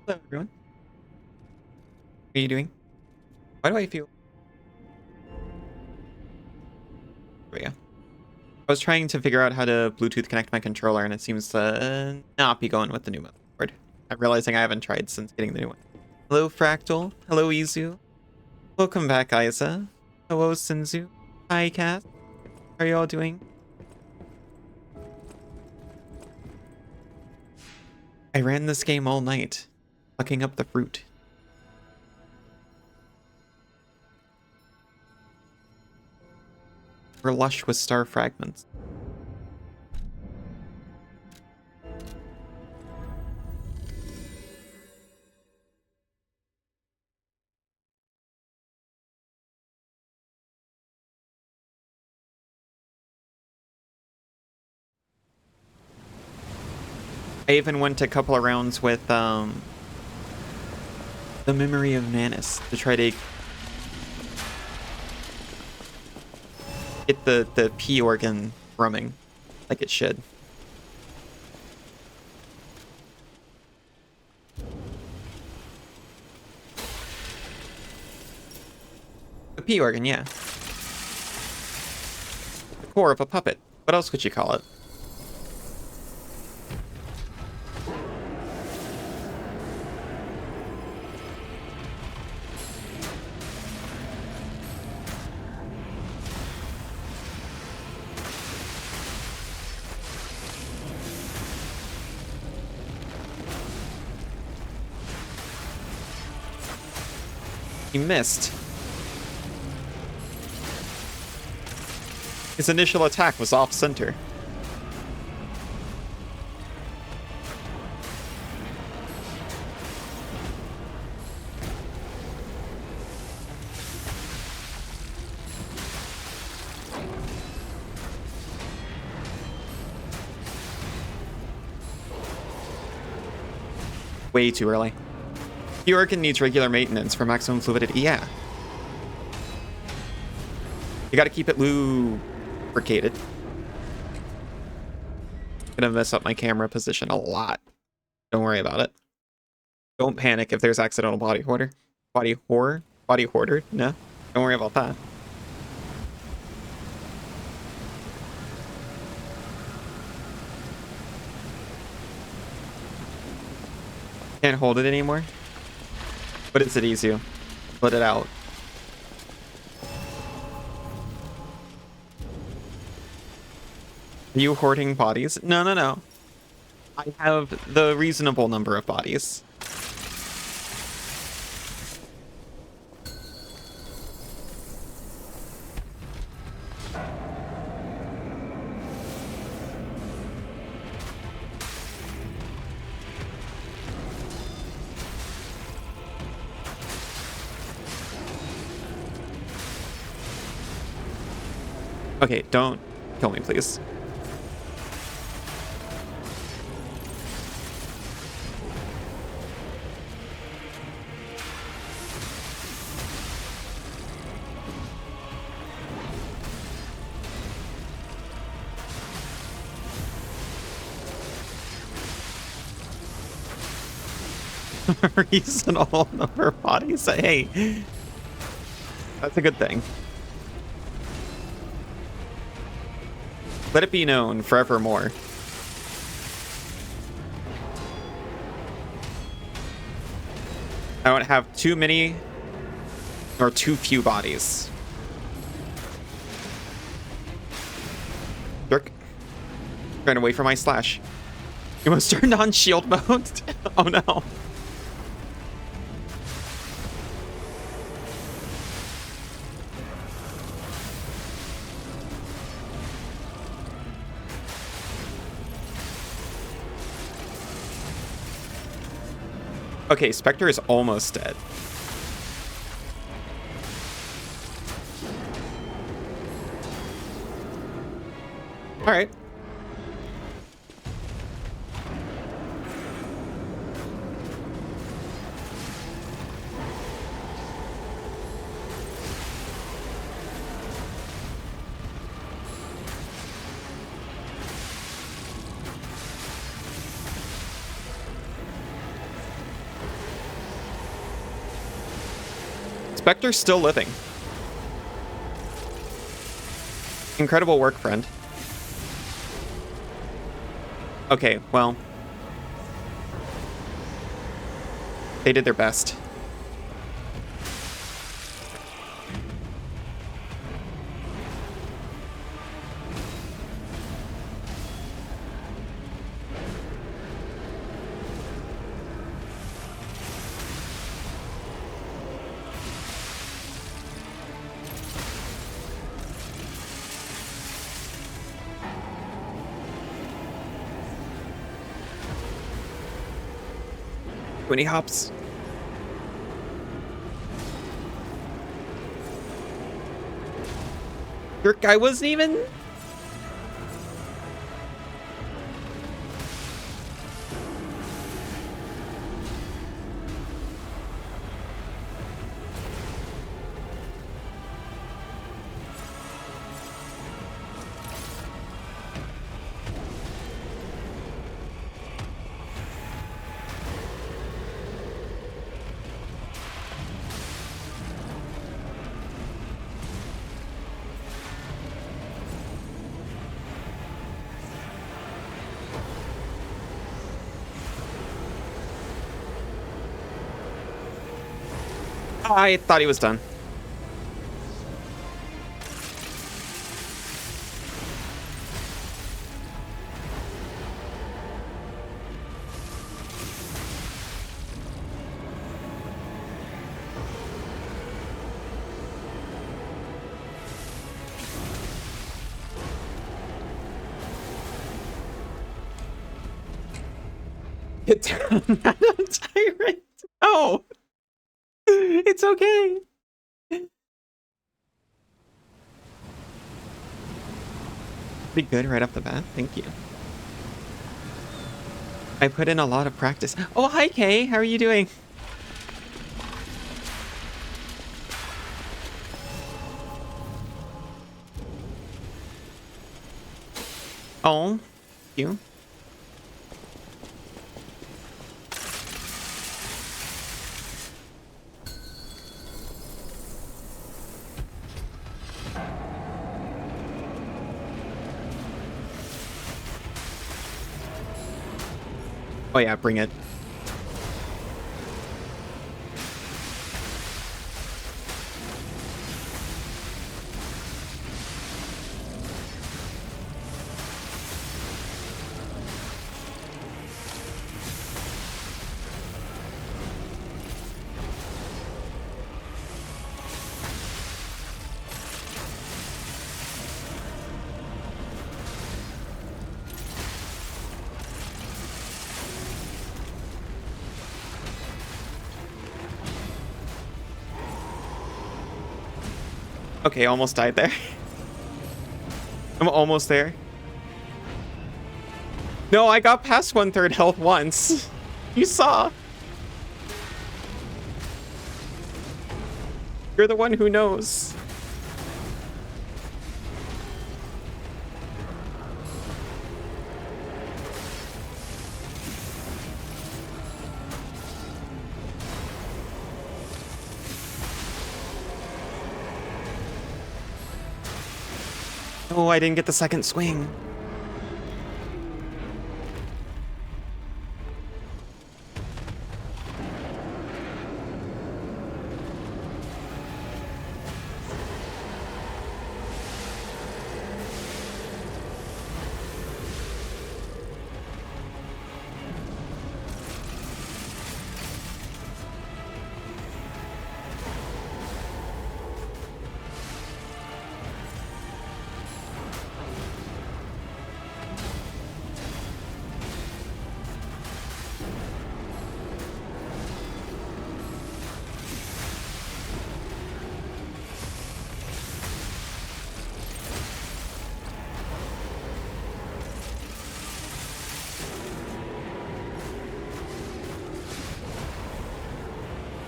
Hello, everyone. How are you doing? Why do I feel? There we go. I was trying to figure out how to Bluetooth connect my controller, and it seems to not be going with the new motherboard. I'm realizing I haven't tried since getting the new one. Hello, Fractal. Hello, Izu. Welcome back, Isa. Hello, Sinzu. Hi, Kat. How are you all doing? I ran this game all night, plucking up the fruit. We're lush with star fragments. I even went a couple of rounds with the Memory of Manus to try to get the P organ drumming like it should. The P organ, yeah. The core of a puppet. What else could you call it? He missed. His initial attack was off-center. Way too early. The organ needs regular maintenance for maximum fluidity, yeah. You gotta keep it lubricated. Gonna mess up my camera position a lot. Don't worry about it. Don't panic if there's accidental body hoarder. Body hoarder? No. Don't worry about that. Can't hold it anymore? What is it, Izu? Let it out. Are you hoarding bodies? No, no, no. I have the reasonable number of bodies. Okay, don't kill me, please. Reasonable number of bodies. Hey, that's a good thing. Let it be known forevermore. I don't have too many or too few bodies. Jerk. Trying to wait for my slash. You almost turned on shield mode? Oh no. Okay, Spectre is almost dead. All right. Spectre's still living. Incredible work, friend. Okay, well. They did their best. When he hops. Your guy wasn't even. I thought he was done. Get down, Madam Tyrant. Oh, it's okay. Pretty good right off the bat. Thank you. I put in a lot of practice. Oh, hi, Kay. How are you doing? Oh, thank you. Oh yeah, bring it. Okay, almost died there. I'm almost there. No, I got past 1/3 health once. You saw. You're the one who knows. Oh, I didn't get the second swing.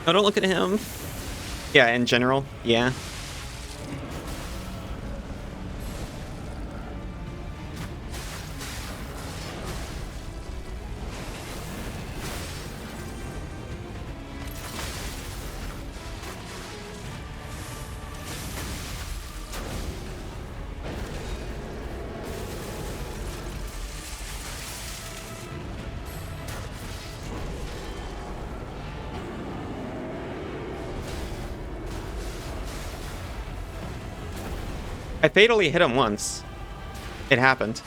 Oh, don't look at him. Yeah, in general, yeah. I fatally hit him once. It happened.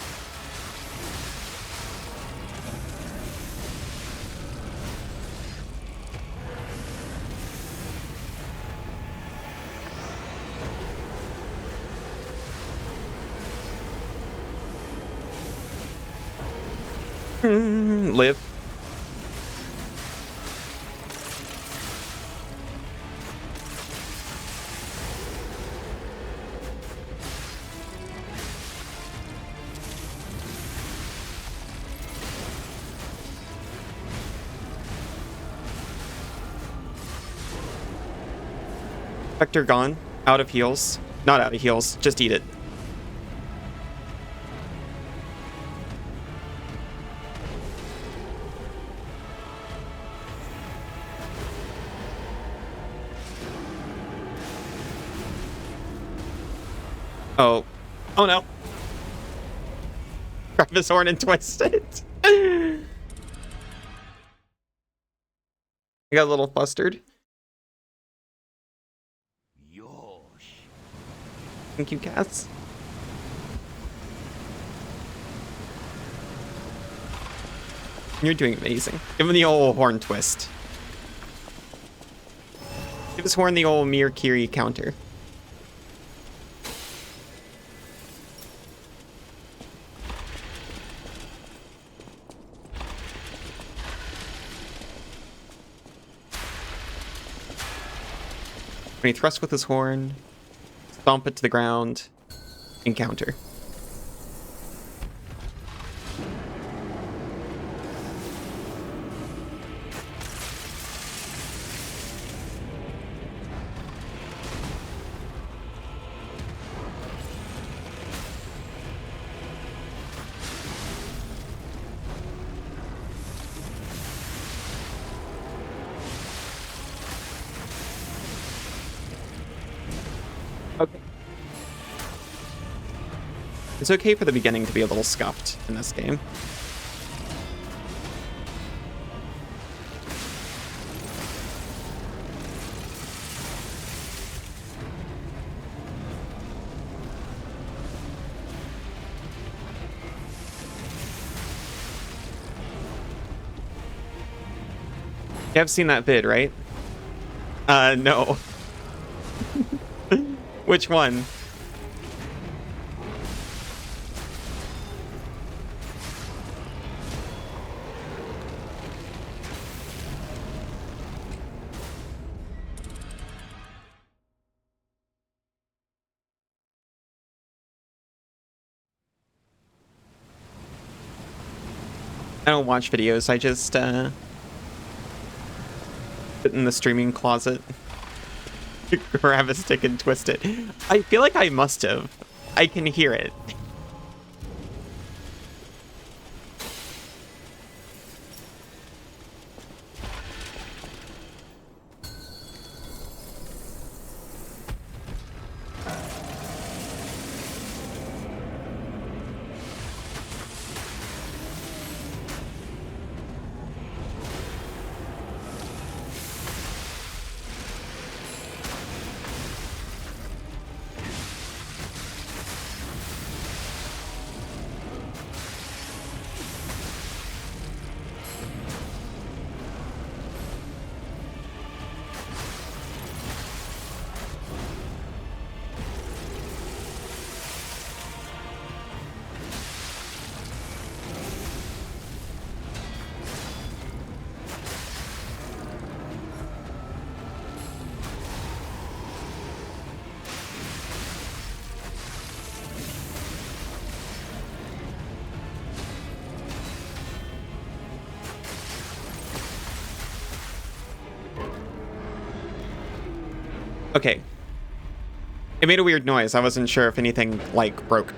Live. Vector gone. Out of heals. Not out of heals. Just eat it. Oh. Oh no. Grab his horn and twist it. I got a little flustered. Thank you, Cass. You're doing amazing. Give him the old horn twist. Give his horn the old Mir Kiri counter. When he thrusts with his horn, stomp it to the ground, encounter. Okay. It's okay for the beginning to be a little scuffed in this game. You have seen that vid, right? No. Which one? I don't watch videos, I just sit in the streaming closet. Grab a stick and twist it. I feel like I must have. I can hear it. Okay. It made a weird noise. I wasn't sure if anything, like, broke.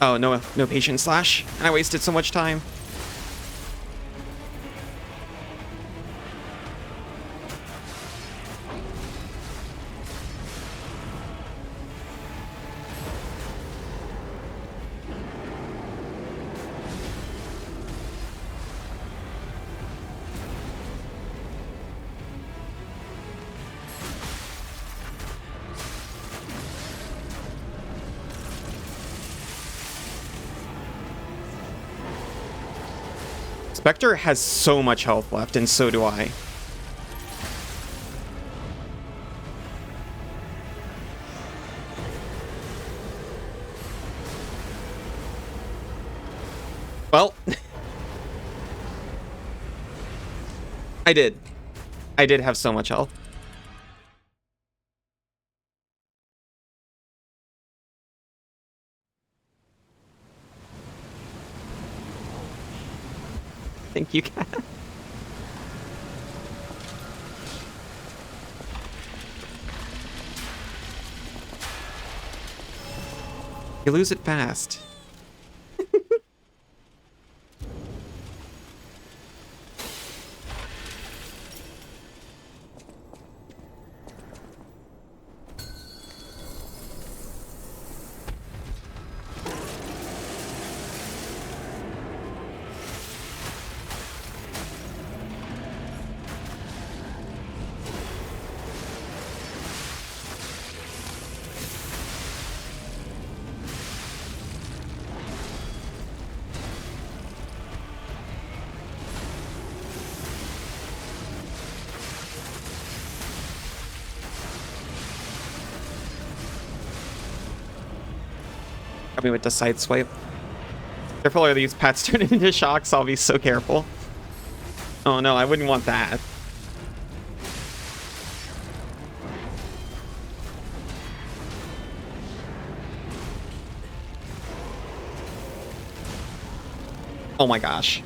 Oh, no patient slash. And I wasted so much time. Spectre has so much health left, and so do I. Well, I did. I did have so much health. Thank you, Cat. You lose it fast. Me with the side swipe. Careful, or these pets turn into shocks. I'll be so careful. Oh no, I wouldn't want that. Oh my gosh.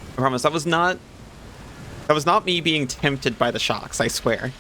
I promise that was not me being tempted by the shocks, I swear.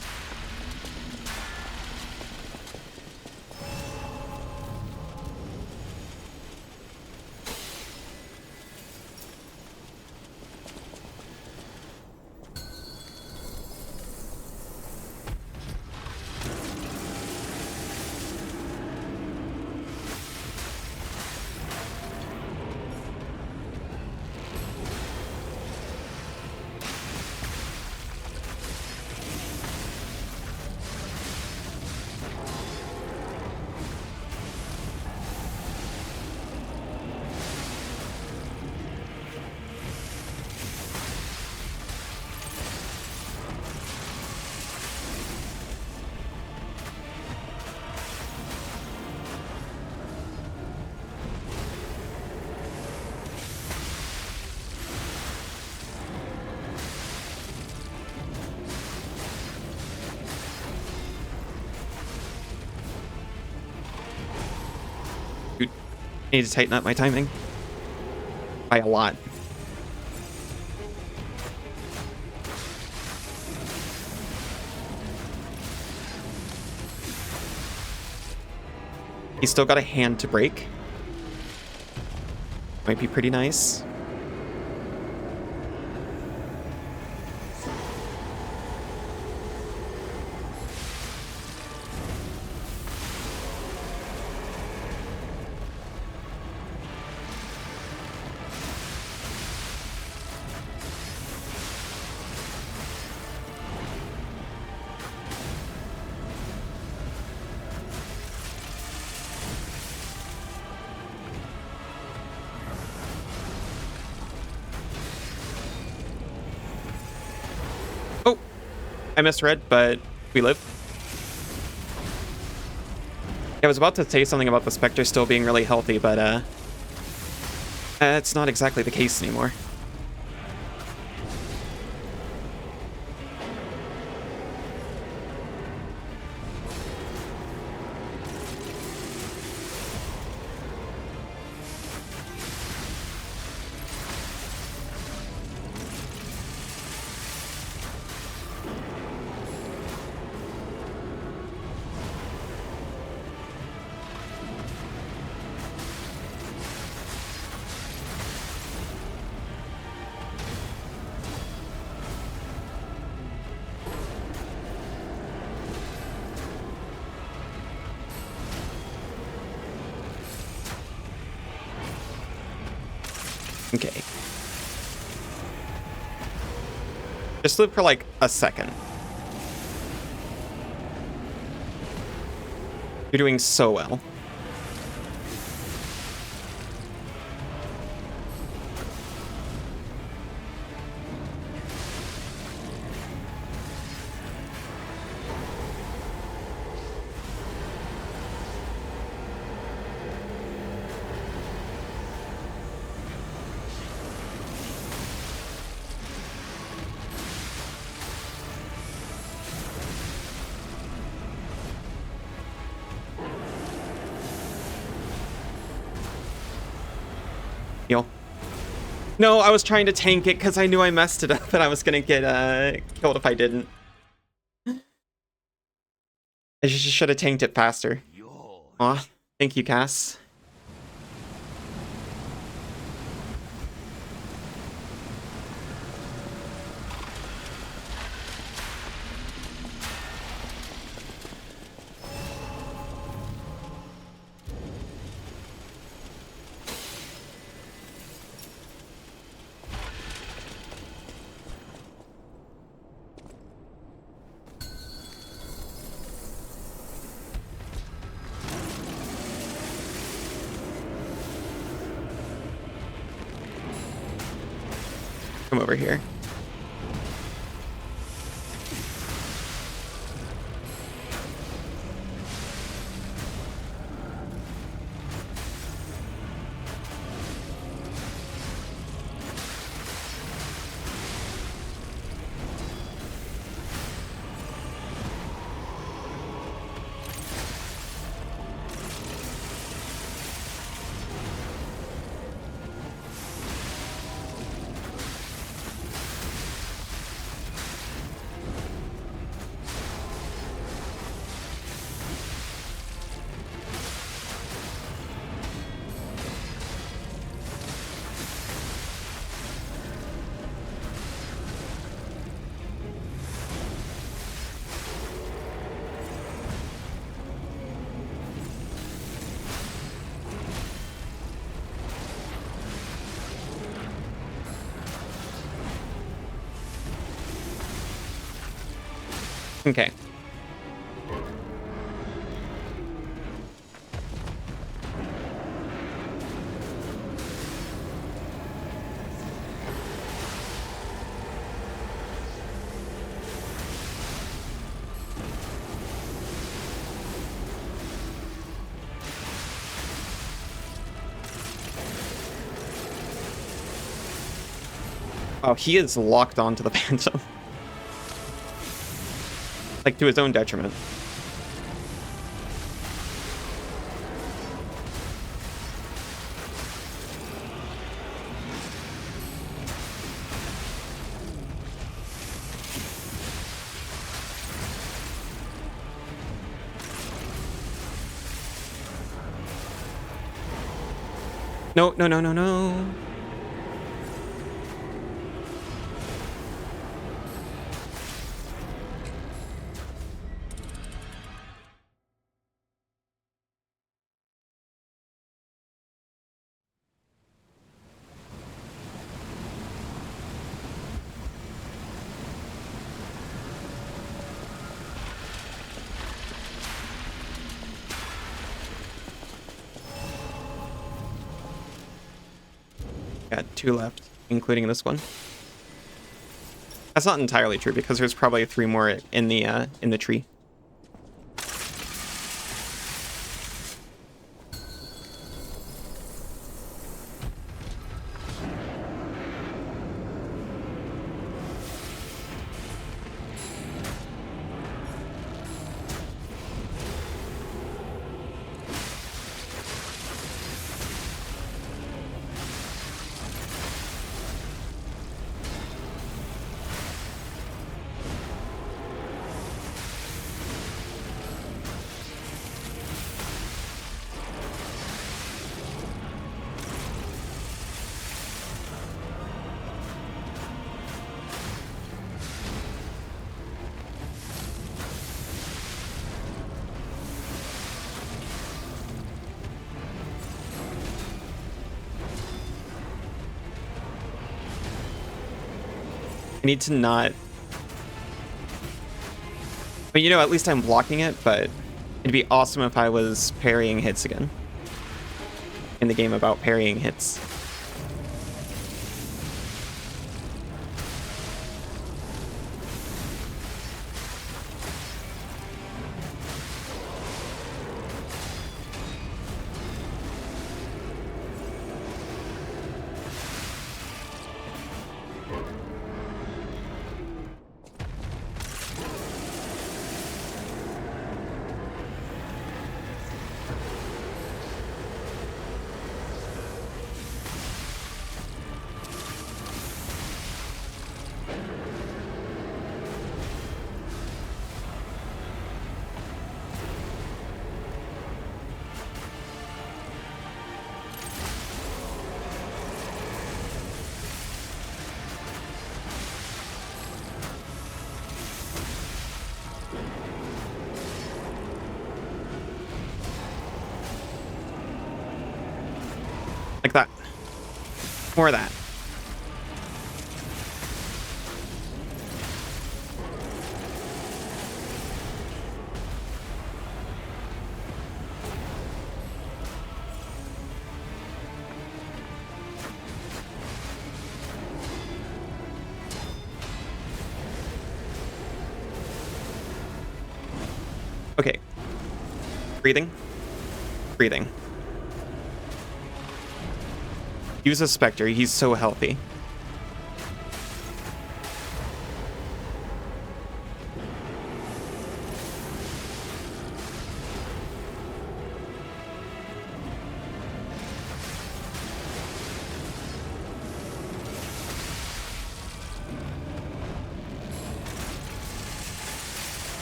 Dude, I need to tighten up my timing. By a lot. He's still got a hand to break. Might be pretty nice. I misread, but we live. I was about to say something about the Spectre still being really healthy, but it's not exactly the case anymore. Okay. Just live for like a second. You're doing so well. Heal. No, I was trying to tank it because I knew I messed it up and I was gonna get killed if I didn't. I just should have tanked it faster. Aw, thank you, Cass. Come over here. Okay. Oh, he is locked onto the Phantom. Like, to his own detriment. No, no, no, no, no. Got 2 left, including this one. That's not entirely true because there's probably 3 more in the tree. I need to not... I mean, you know, at least I'm blocking it, but it'd be awesome if I was parrying hits again. In the game about parrying hits. Like that. More of that. Okay. Breathing. Breathing. Use a Spectre. He's so healthy.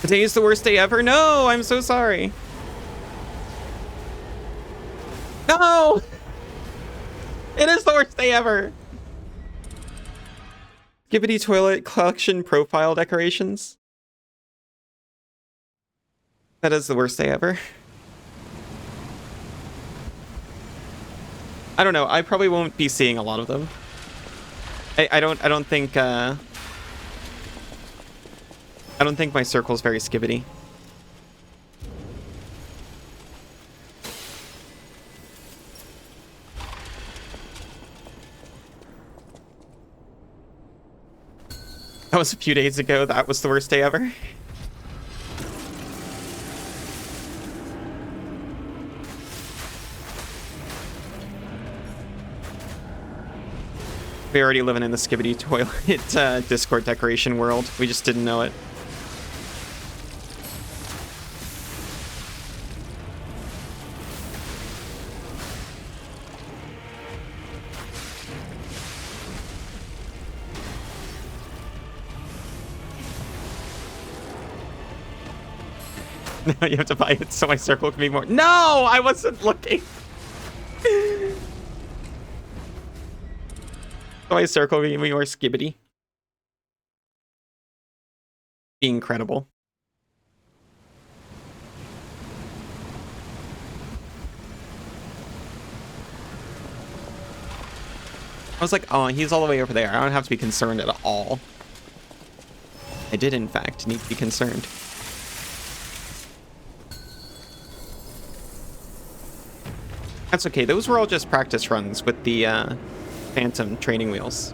Today is the worst day ever? No, I'm so sorry. No! It is the worst day ever! Skibbity toilet collection profile decorations. That is the worst day ever. I don't know, I probably won't be seeing a lot of them. I don't think my circle's very skibbity. That was a few days ago. That was the worst day ever. We're already living in the skibbity toilet Discord decoration world. We just didn't know it. Now you have to buy it so my circle can be more. No, I wasn't looking. So my circle can be more skibbity. Incredible. I was like, oh, he's all the way over there. I don't have to be concerned at all. I did, in fact, need to be concerned. That's okay. Those were all just practice runs with the Phantom training wheels.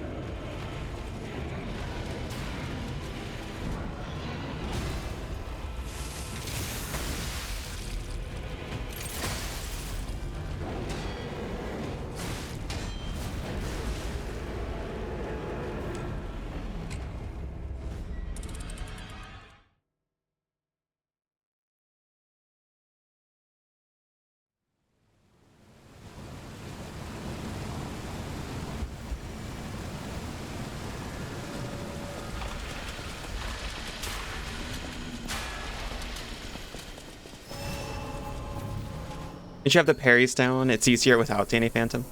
Did you have the parries down? It's easier without Danny Phantom.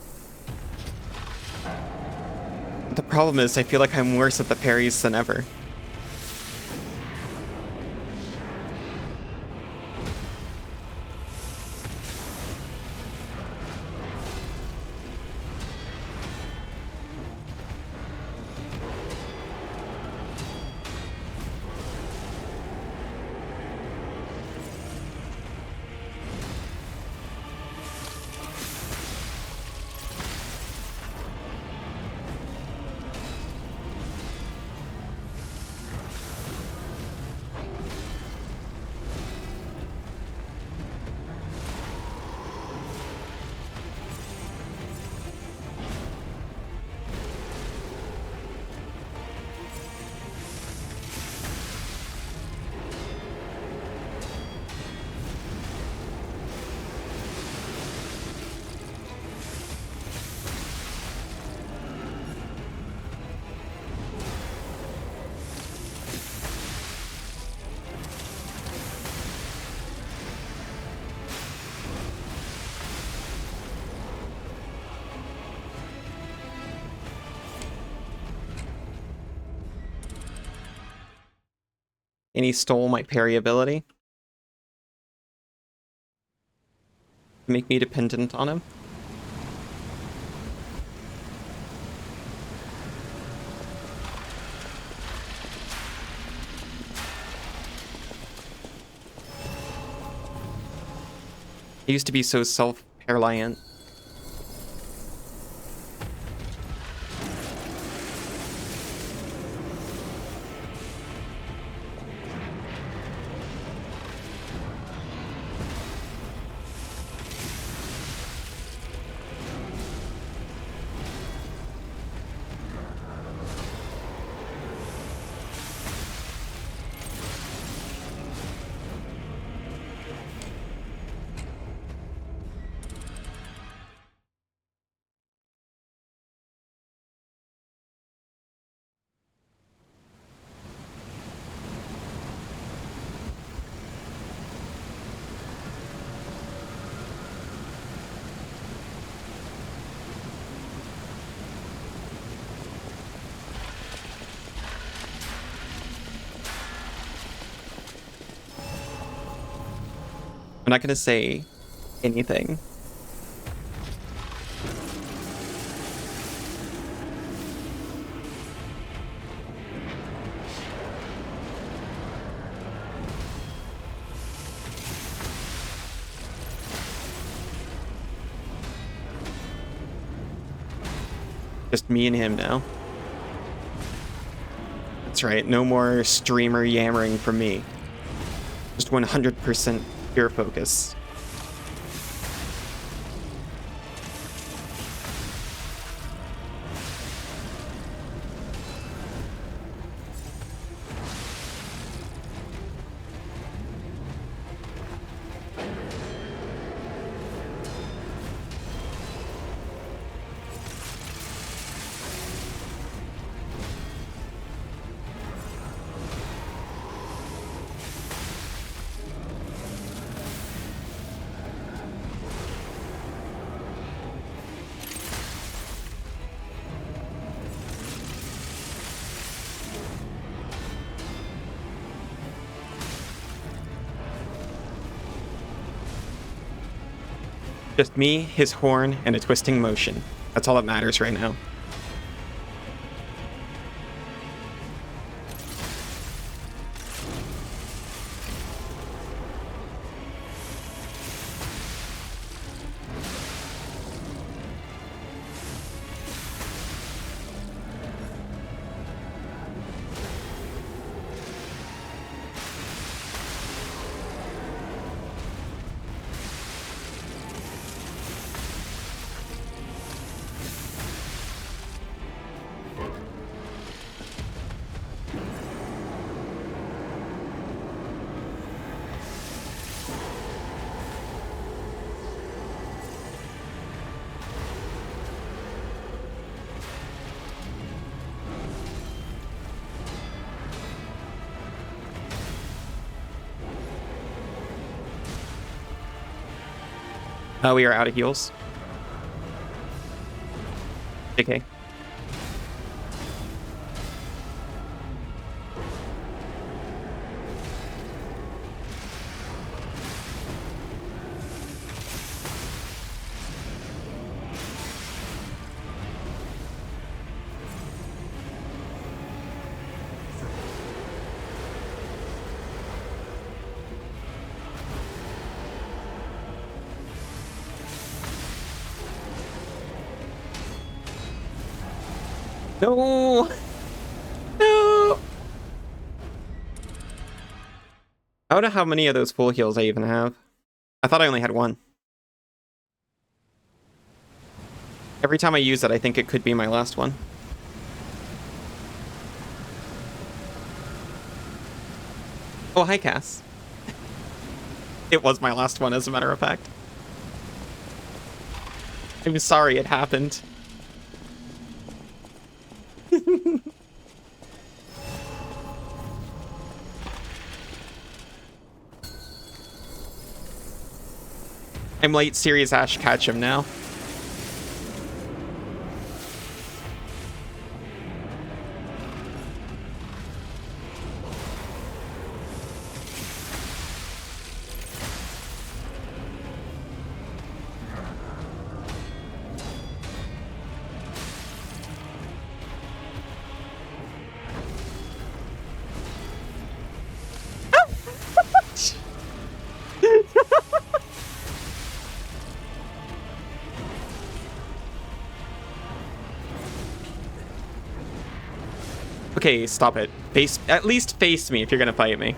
The problem is I feel like I'm worse at the parries than ever. and he stole my parry ability. Make me dependent on him. I used to be so self-reliant. I'm not gonna say anything. Just me and him now. That's right, no more streamer yammering from me. Just 100% pure focus. Just me, his horn, and a twisting motion. That's all that matters right now. We are out of heals. Okay. No! No! I don't know how many of those full heals I even have. I thought I only had one. Every time I use it, I think it could be my last one. Oh, hi, Cass. It was my last one, as a matter of fact. I'm sorry it happened. I'm late Serious Ash Ketchum now. Okay, stop it. At least face me if you're gonna fight me.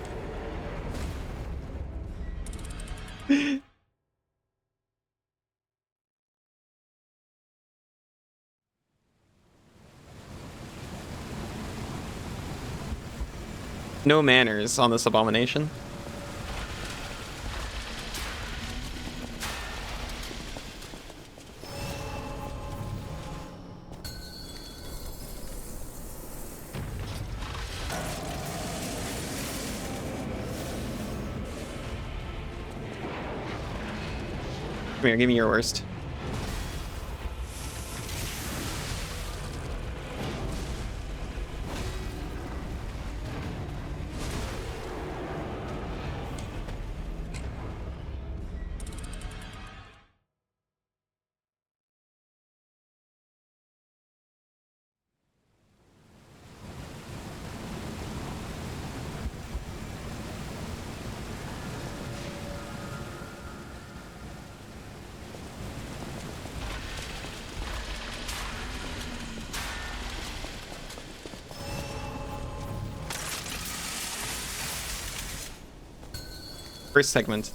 No manners on this abomination. Come here, give me your worst. First segment.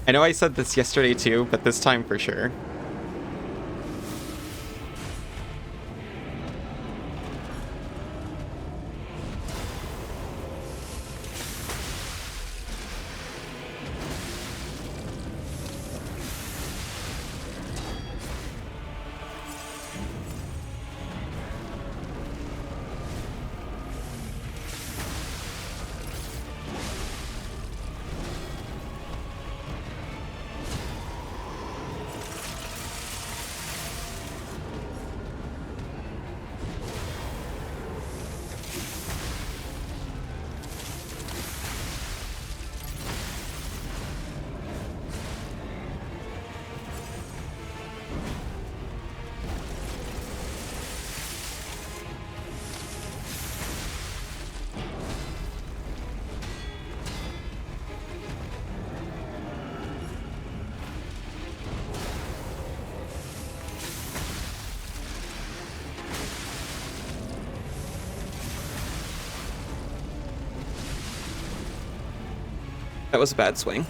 I know I said this yesterday too, but this time for sure. That was a bad swing.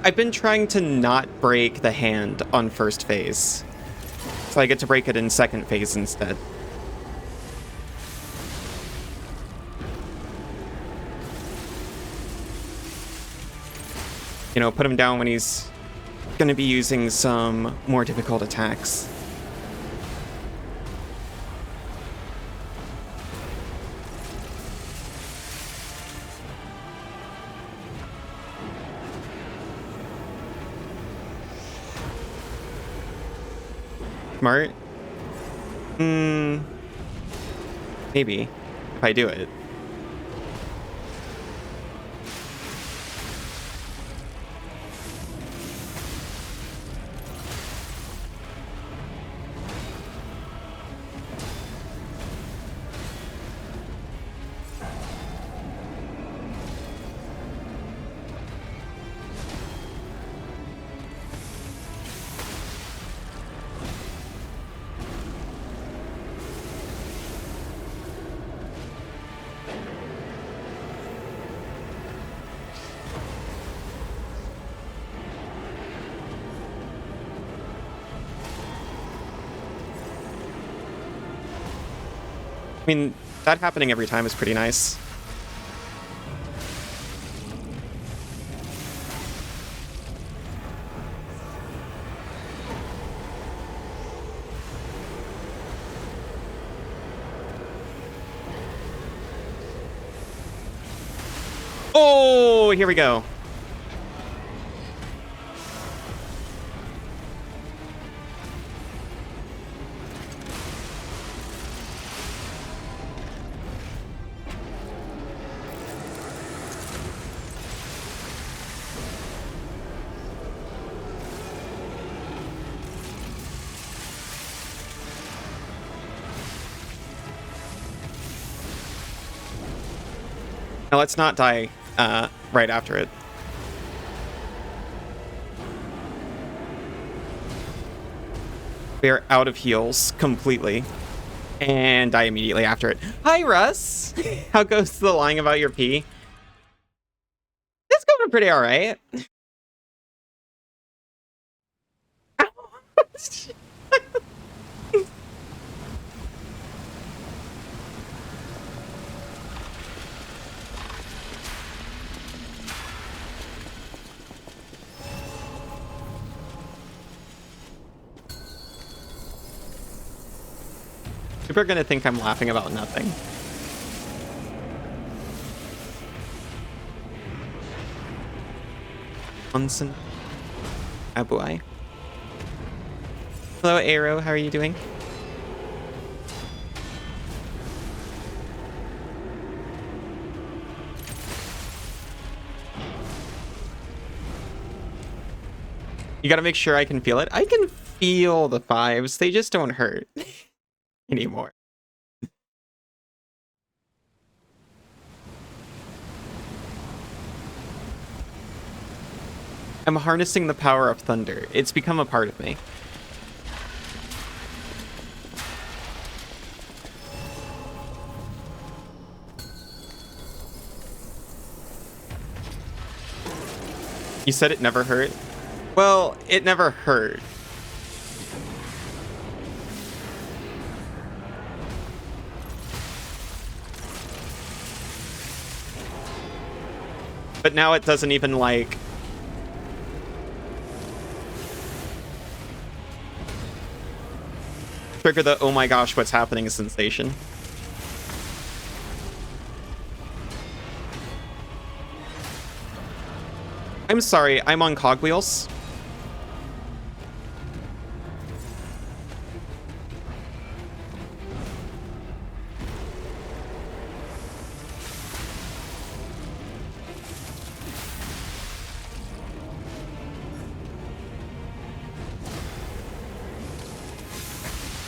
I've been trying to not break the hand on first phase, so I get to break it in second phase instead. You know, put him down when he's gonna be using some more difficult attacks. Smart? Maybe. If I do it. I mean, that happening every time is pretty nice. Oh, here we go. Now let's not die right after it. We are out of heals completely. And die immediately after it. Hi, Russ! How goes the lying about your pee? It's going pretty alright. People are gonna think I'm laughing about nothing. Onsen. Abuai. Hello, Aero. How are you doing? You gotta make sure I can feel it. I can feel the fives. They just don't hurt anymore. I'm harnessing the power of thunder. It's become a part of me. You said it never hurt? Well, it never hurt. But now it doesn't even, like... trigger the, oh my gosh, what's happening sensation. I'm sorry, I'm on cogwheels.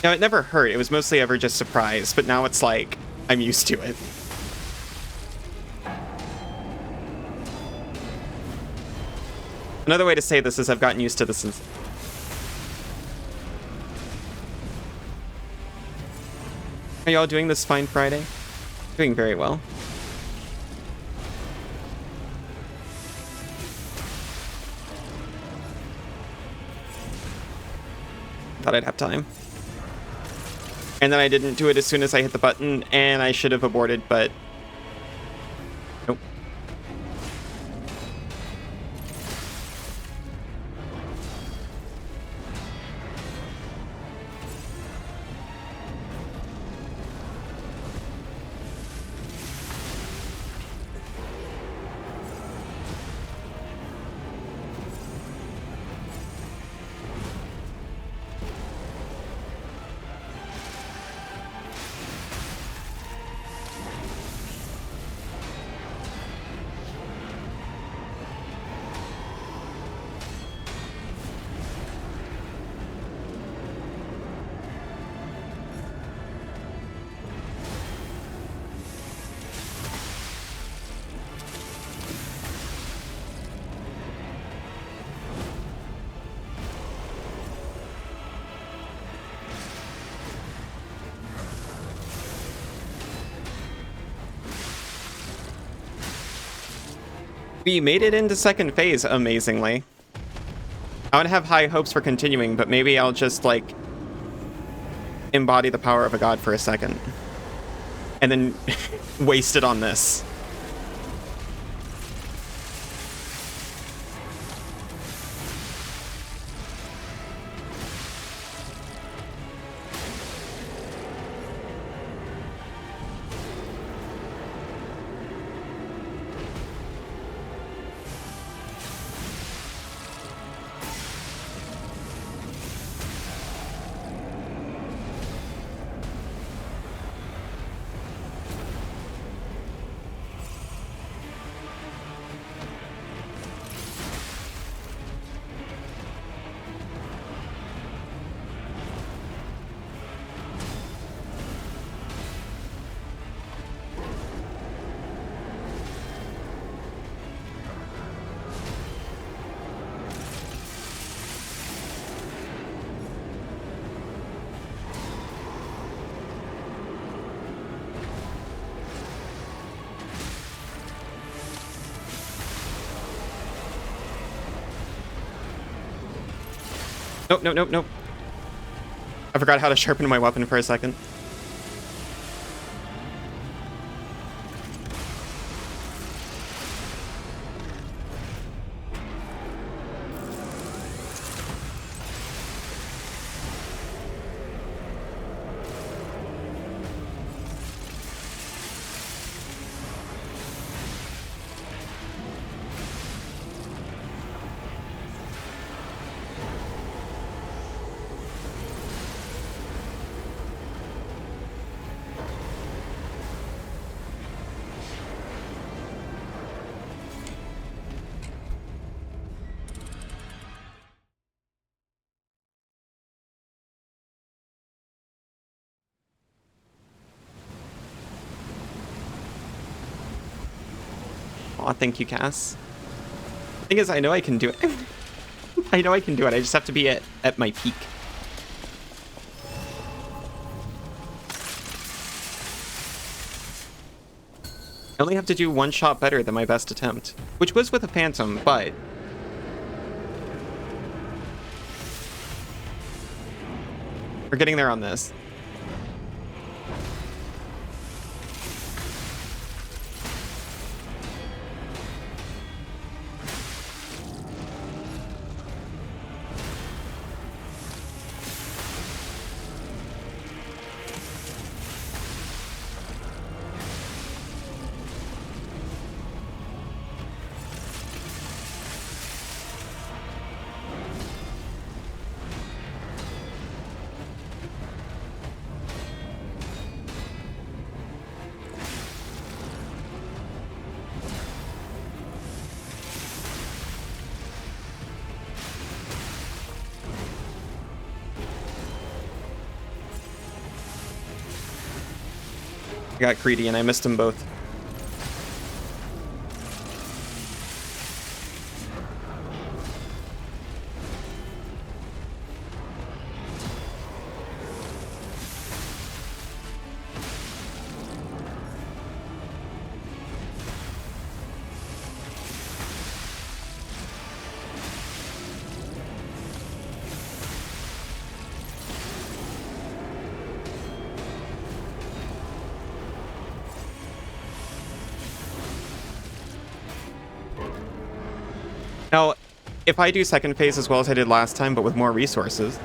No, it never hurt. It was mostly ever just surprise, but now it's like, I'm used to it. Another way to say this is I've gotten used to this since... Are y'all doing this fine Friday? Doing very well. Thought I'd have time. And then I didn't do it as soon as I hit the button, and I should have aborted, but... Nope. We made it into second phase, amazingly. I would have high hopes for continuing, but maybe I'll just, like, embody the power of a god for a second. And then waste it on this. Nope, nope, nope, nope. I forgot how to sharpen my weapon for a second. Aw, thank you, Cass. The thing is, I know I can do it. I know I can do it. I just have to be at my peak. I only have to do one shot better than my best attempt, which was with a Phantom, but... we're getting there on this. I got greedy and I missed them both. Now, if I do second phase as well as I did last time, but with more resources...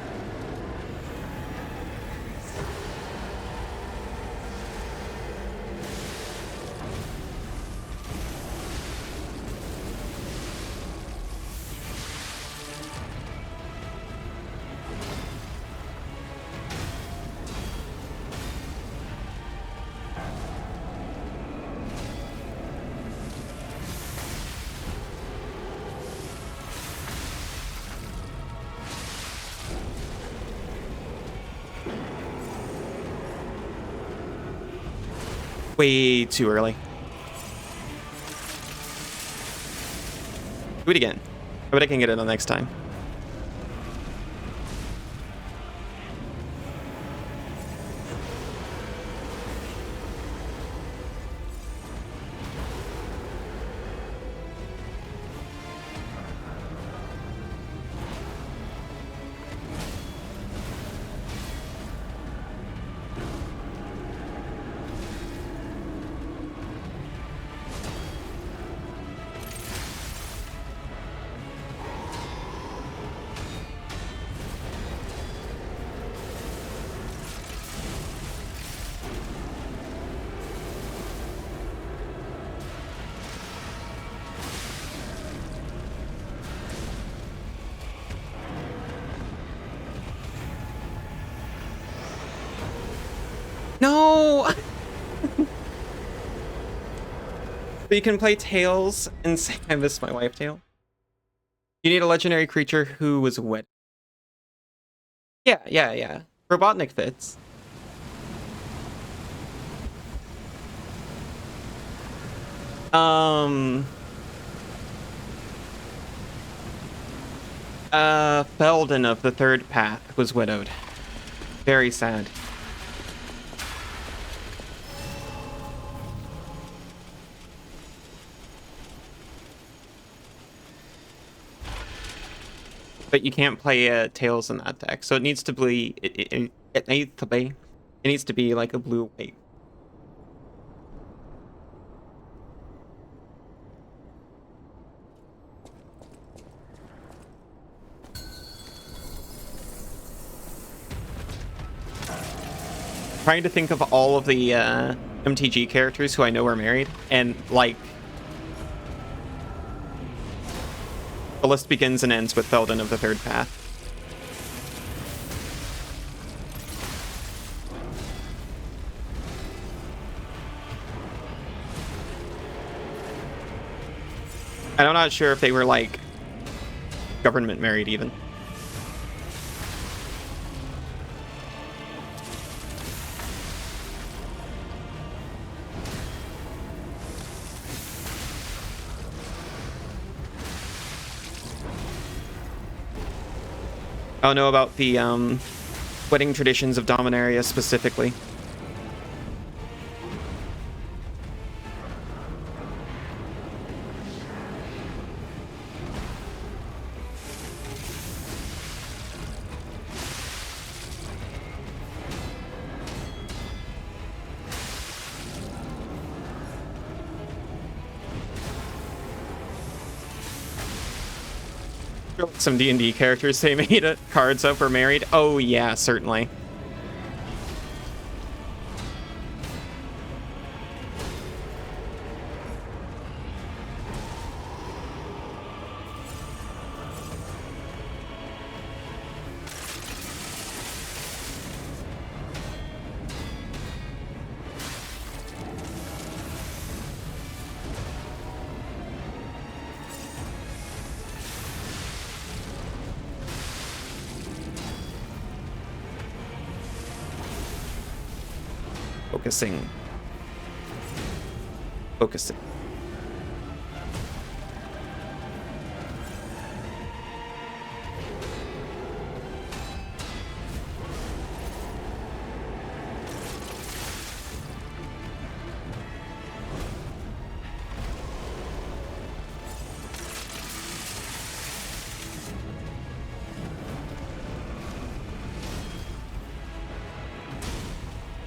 way too early. Do it again. I bet I can get it the next time. No! So you can play Tails and say I missed my wife tail. You need a legendary creature who was wet. Yeah. Robotnik fits. Felden of the Third Path was widowed. Very sad. But you can't play Tails in that deck, so it needs to be it needs to be like a blue white. Trying to think of all of the MTG characters who I know are married, and like the list begins and ends with Felden of the Third Path. And I'm not sure if they were like government married even. I don't know about the wedding traditions of Dominaria specifically. Some D&D characters they made cards up or married. Oh yeah, certainly. Focusing.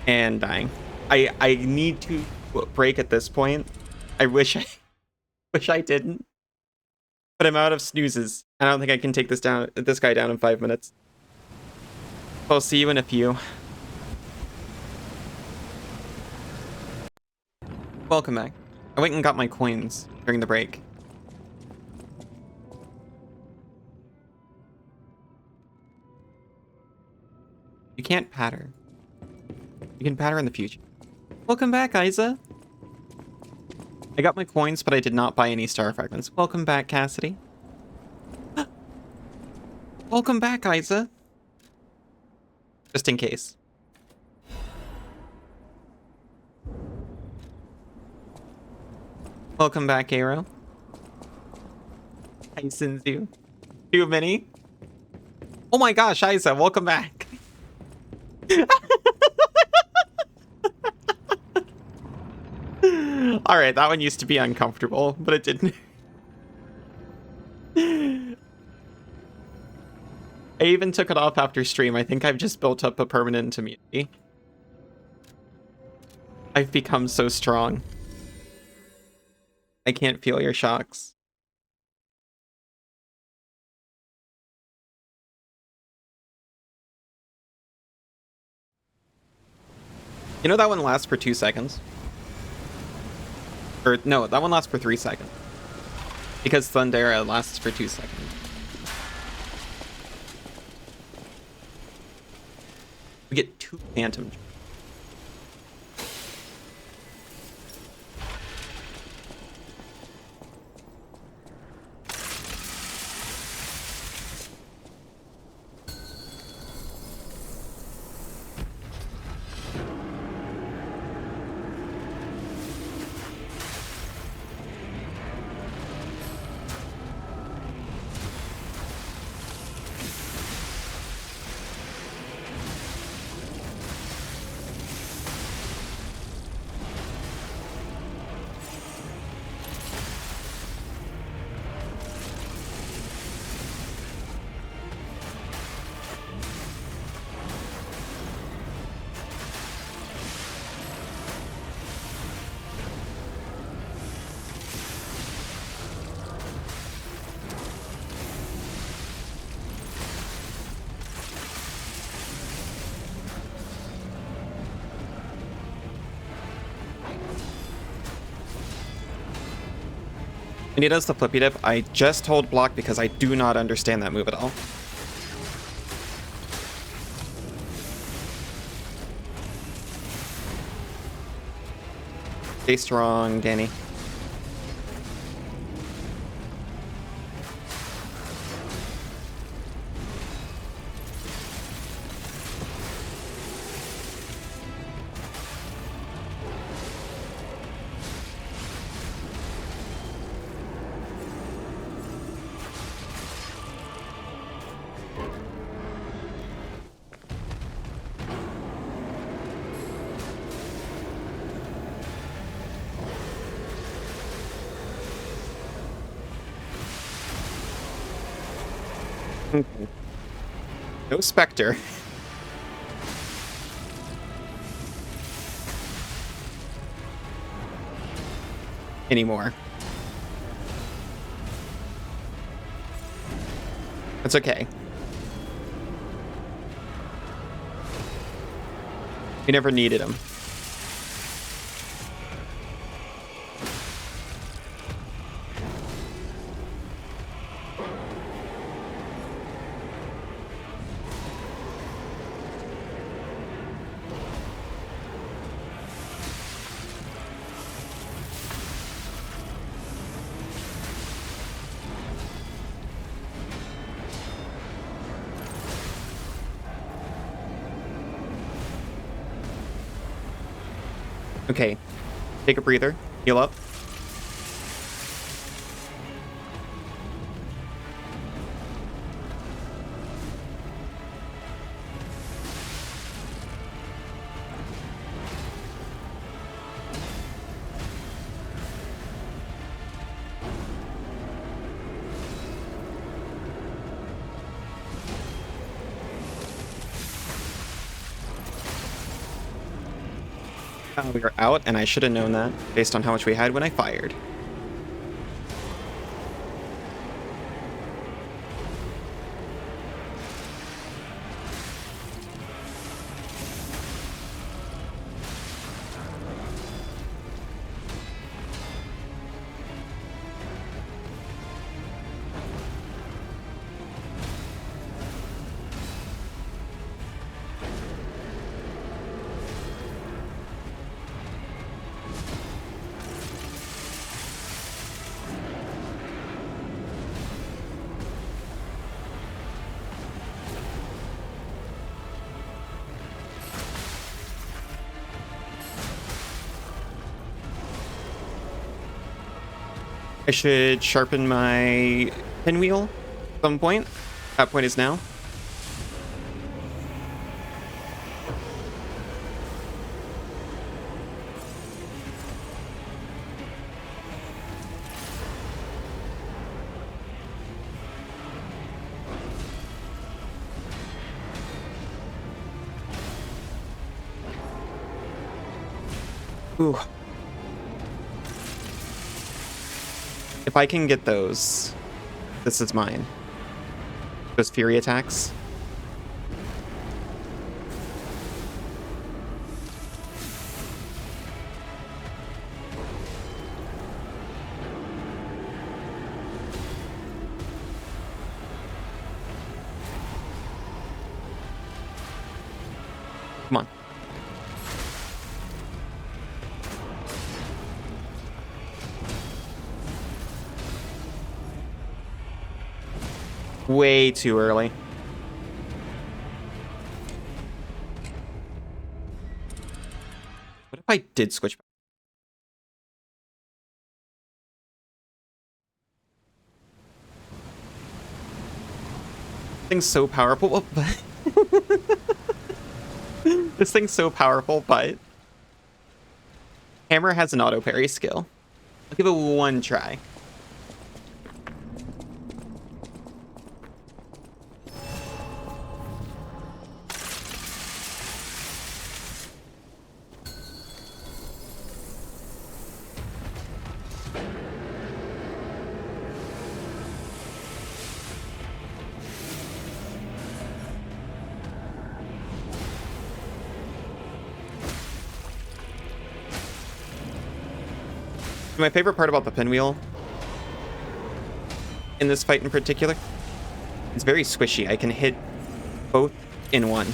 And dying. I need to break at this point. I wish I didn't. But I'm out of snoozes. I don't think I can take this guy down in 5 minutes. I'll see you in a few. Welcome back. I went and got my coins during the break. You can't patter. You can patter in the future. Welcome back, Isa. I got my coins, but I did not buy any star fragments. Welcome back, Cassidy. Welcome back, Isa. Just in case. Welcome back, Aero. Hi, Sinzu. Too many? Oh my gosh, Isa, welcome back. Alright, that one used to be uncomfortable, but it didn't. I even took it off after stream. I think I've just built up a permanent immunity. I've become so strong. I can't feel your shocks. You know that one lasts for 2 seconds? Or, no, that one lasts for 3 seconds. Because Thundera lasts for 2 seconds. We get 2 Phantom. When he does the flippy dip, I just hold block because I do not understand that move at all. Stay strong, Danny. No Spectre. Anymore. That's okay. We never needed him. Okay. Take a breather. Heal up. We are out, and I should have known that based on how much we had when I fired. I should sharpen my pinwheel at some point. That point is now. Ooh. If I can get those, this is mine. Those Fury attacks. Come on. Way too early. What if I did switch back? This thing's so powerful. This thing's so powerful, but Hammer has an auto parry skill. I'll give it one try. My favorite part about the pinwheel in this fight in particular. It's very squishy. I can hit both in one.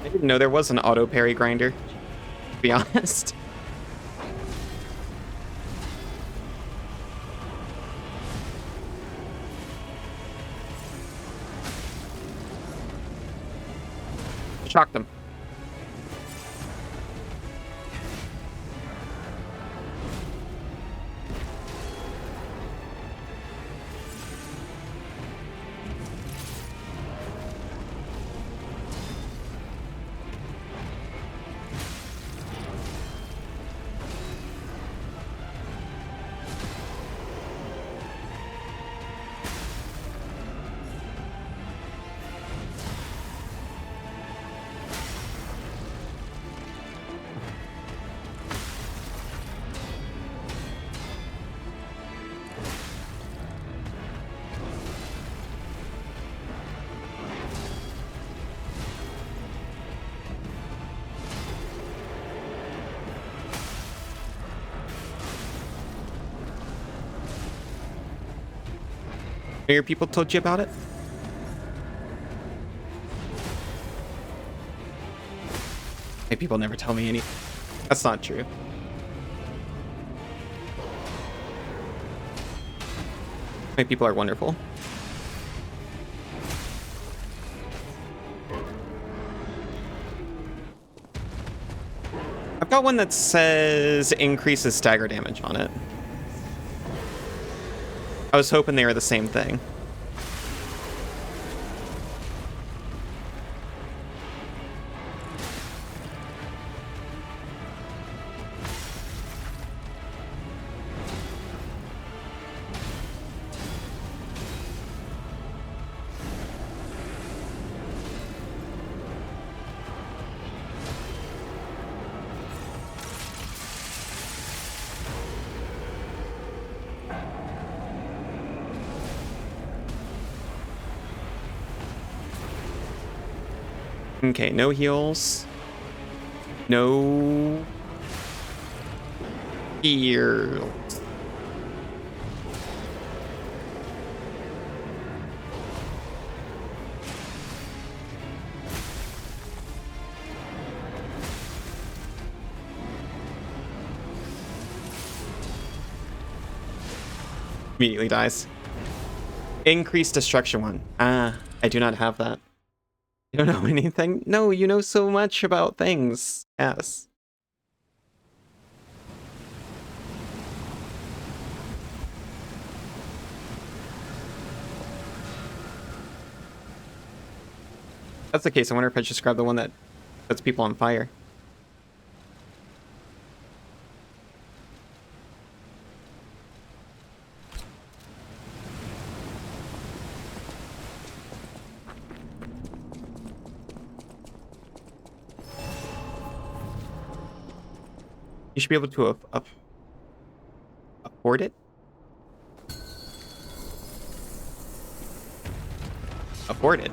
I didn't know there was an auto parry grinder, to be honest. Shocked them. Your people told you about it? My people never tell me anything. That's not true. My people are wonderful. I've got one that says increases stagger damage on it. I was hoping they were the same thing. Okay, no heals. No heals. Immediately dies. Increased destruction one. Ah, I do not have that. You don't know anything? No, you know so much about things. Yes. If that's the case, I wonder if I just grab the one that sets people on fire. You should be able to afford it. Afford it.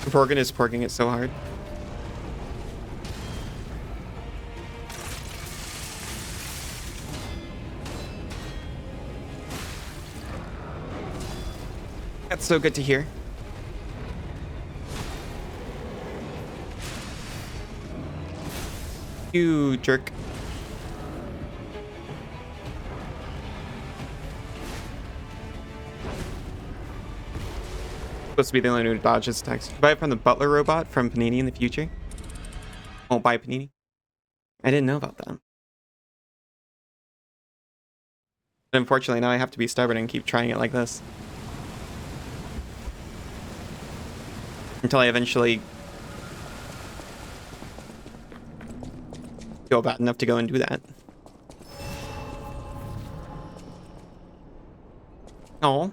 Porgan is porking it so hard. That's so good to hear. You jerk. Supposed to be the only one who dodges attacks. Buy it from the butler robot from Panini in the future. Won't buy Panini. I didn't know about that. But unfortunately, now I have to be stubborn and keep trying it like this. Until I eventually feel bad enough to go and do that. Oh.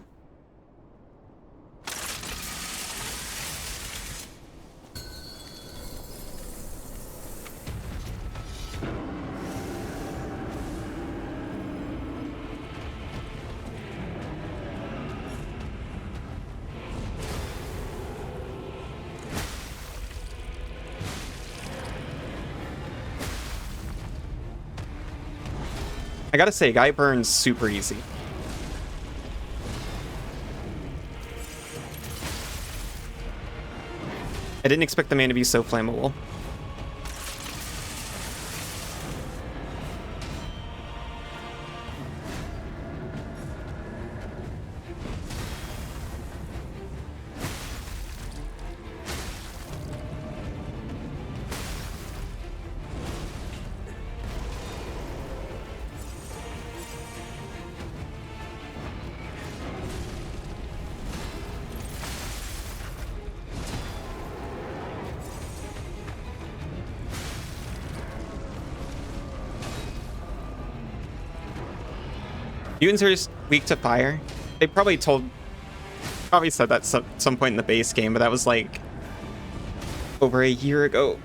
I gotta say, guy burns super easy. I didn't expect the man to be so flammable. Mutants are just weak to fire. They probably said that some point in the base game, but that was like over a year ago.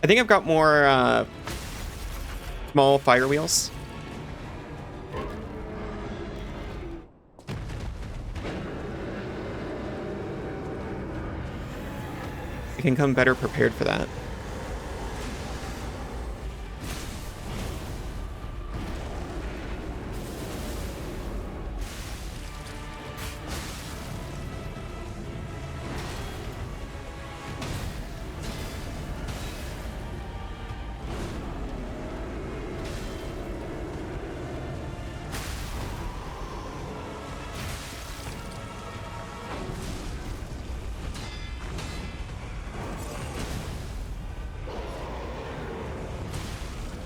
I think I've got more small fire wheels. I can come better prepared for that.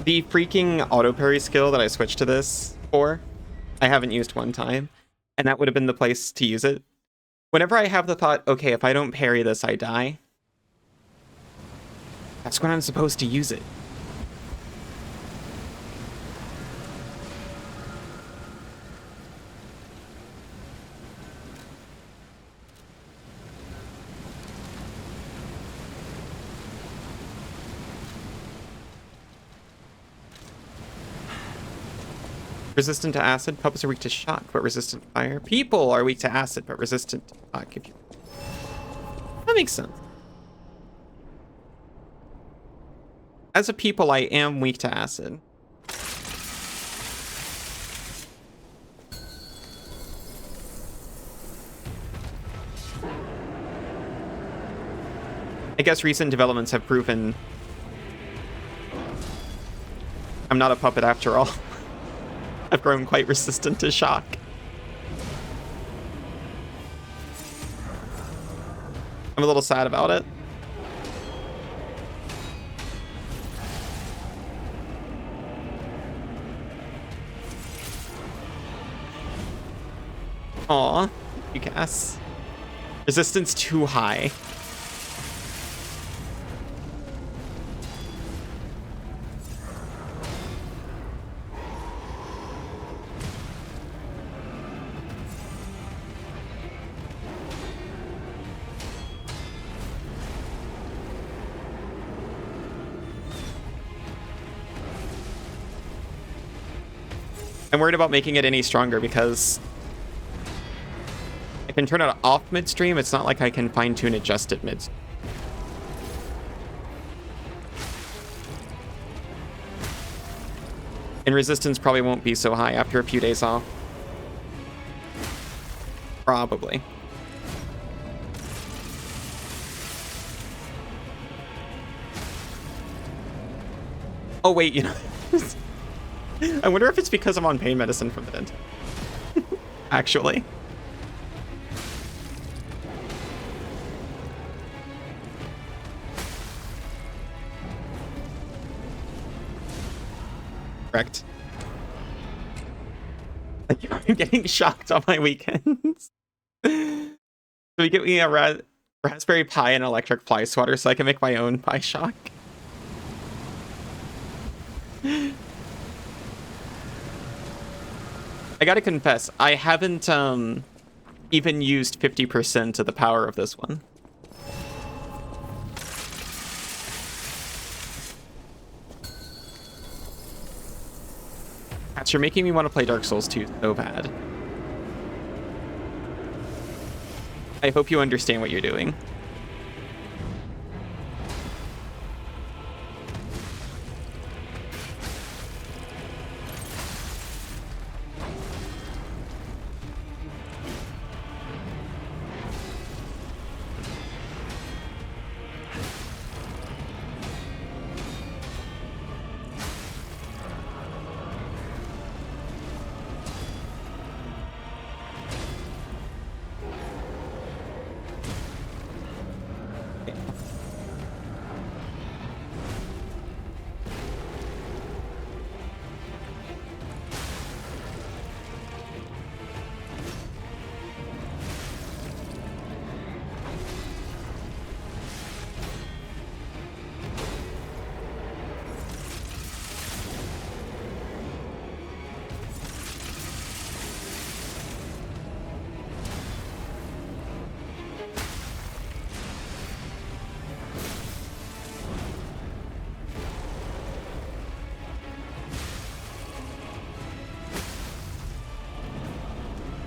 The freaking auto parry skill that I switched to this for, I haven't used one time, and that would have been the place to use it. Whenever I have the thought, okay, if I don't parry this, I die, that's when I'm supposed to use it. Resistant to acid. Puppets are weak to shock, but resistant to fire. People are weak to acid, but resistant to shock. That makes sense. As a people, I am weak to acid. I guess recent developments have proven I'm not a puppet after all. I've grown quite resistant to shock. I'm a little sad about it. Aw, you guess. Resistance too high. I'm worried about making it any stronger because can turn it off midstream. It's not like I can fine-tune adjust it mid. And resistance probably won't be so high after a few days off. Probably. Oh, wait, you know. I wonder if it's because I'm on pain medicine from the dentist. Actually. Correct. I'm getting shocked on my weekends. So you get me a Raspberry Pi and electric fly swatter so I can make my own Pi shock. I gotta confess, I haven't even used 50% of the power of this one. Cats, you're making me want to play Dark Souls 2 so bad. I hope you understand what you're doing.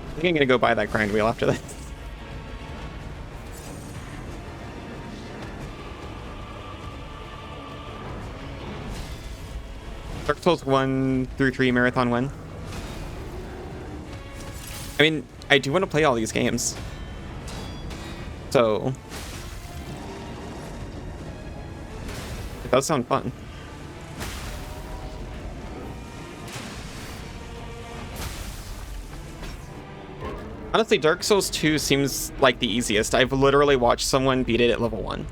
I think I'm gonna go buy that grind wheel after this. Dark Souls 1 through 3 marathon win. I mean, I do want to play all these games. So it does sound fun. Honestly, Dark Souls 2 seems like the easiest. I've literally watched someone beat it at level 1.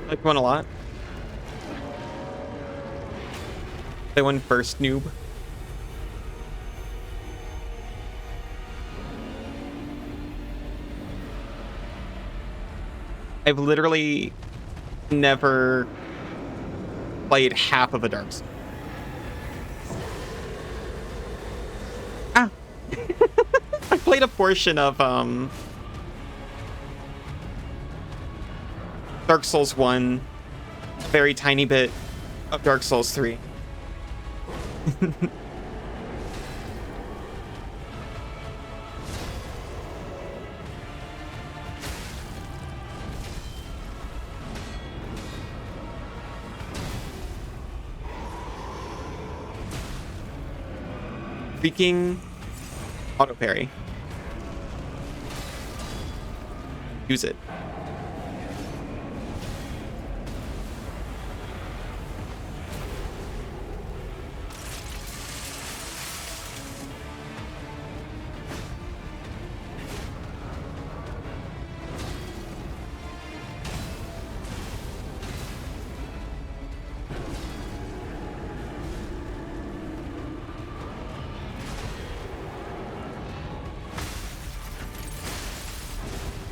Like one a lot. They won first, noob. I've literally never played half of a Dark Souls. Ah! I played a portion of Dark Souls 1, a very tiny bit of Dark Souls 3. Freaking auto parry. Use it.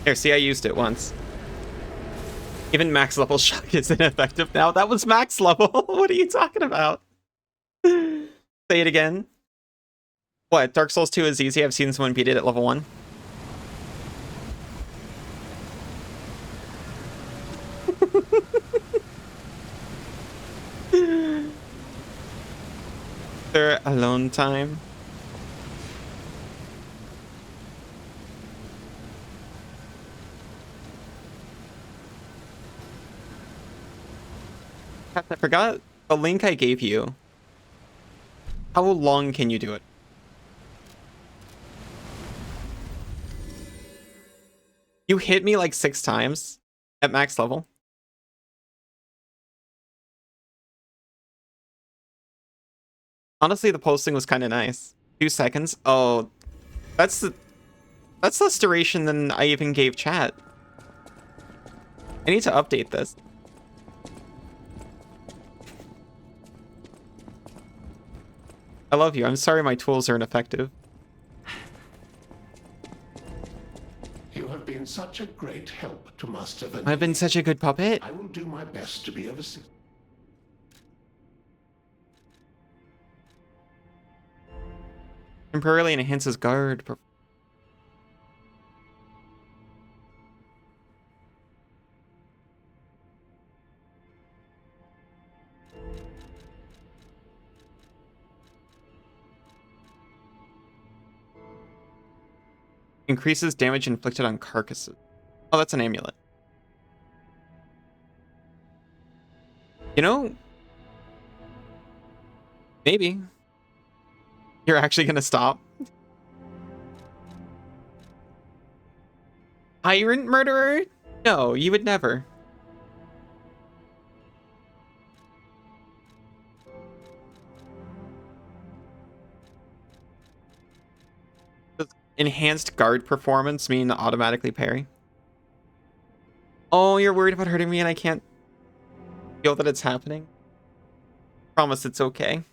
Here, see, I used it once. Even max level shock is ineffective now. That was max level. What are you talking about? Say it again. What? Dark Souls 2 is easy. I've seen someone beat it at level 1. Their alone time. I forgot the link I gave you. How long can you do it? You hit me like 6 times at max level. Honestly, the posting was kind of nice. 2 seconds. Oh, that's less duration than I even gave chat. I need to update this. I love you. I'm sorry my tools aren't effective. You have been such a great help to Master Vanille. I've been such a good puppet. I will do my best to be of assistance. Temporarily enhances guard. Increases damage inflicted on carcasses. Oh, that's an amulet. You know, maybe. You're actually gonna stop? Tyrant murderer? No, you would never. Does enhanced guard performance mean automatically parry? Oh, you're worried about hurting me and I can't feel that it's happening? Promise it's okay.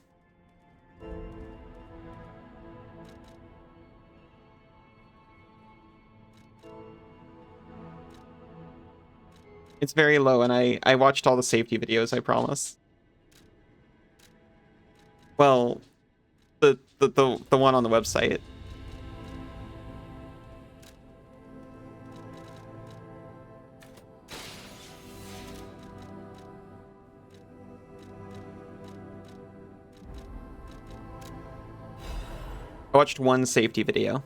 It's very low, and I watched all the safety videos, I promise. Well, the one on the website. I watched one safety video.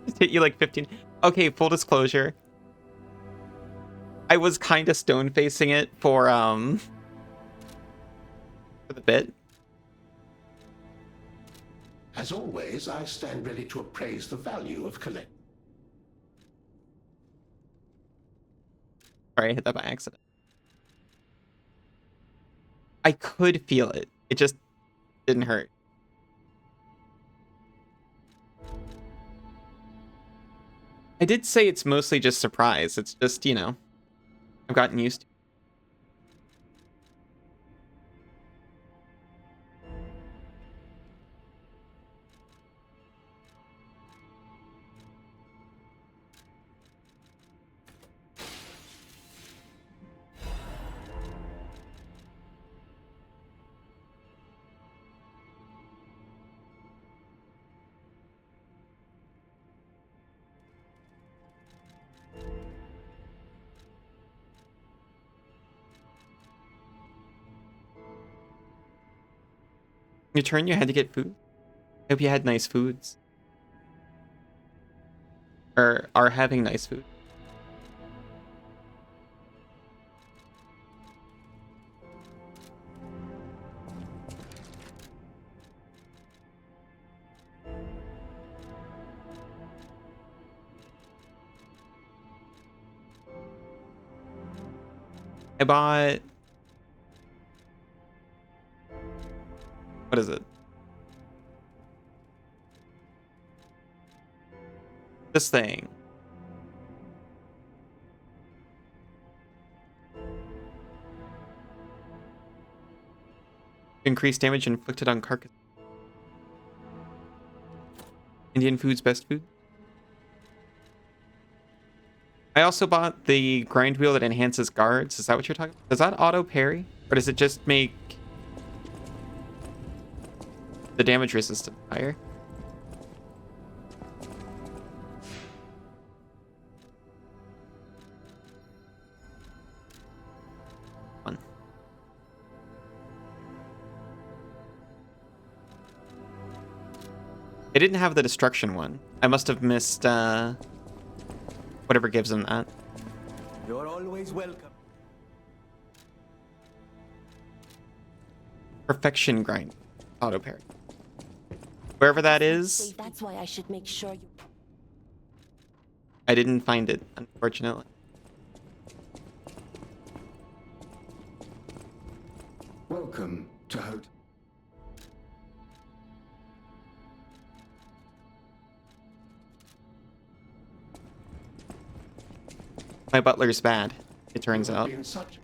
It hit you like 15. Okay, full disclosure. I was kind of stone facing it for the bit. As always, I stand ready to appraise the value of collect. Sorry, I hit that by accident. I could feel it. It just didn't hurt. I did say it's mostly just surprise. It's just, you know, I've gotten used to it. Your turn, you had to get food. I hope you had nice foods. Or are having nice food. I bought... What is it? This thing. Increased damage inflicted on carcass. Indian food's best food. I also bought the grind wheel that enhances guards. Is that what you're talking about? Does that auto parry? Or does it just make the damage resistance higher? Fun. It didn't have the destruction one. I must have missed whatever gives him that. You're always welcome. Perfection grind. Auto parry. Wherever that is, That's why I should make sure you. I didn't find it, unfortunately. Welcome to Hotel. My butler's bad, it turns You have out. been such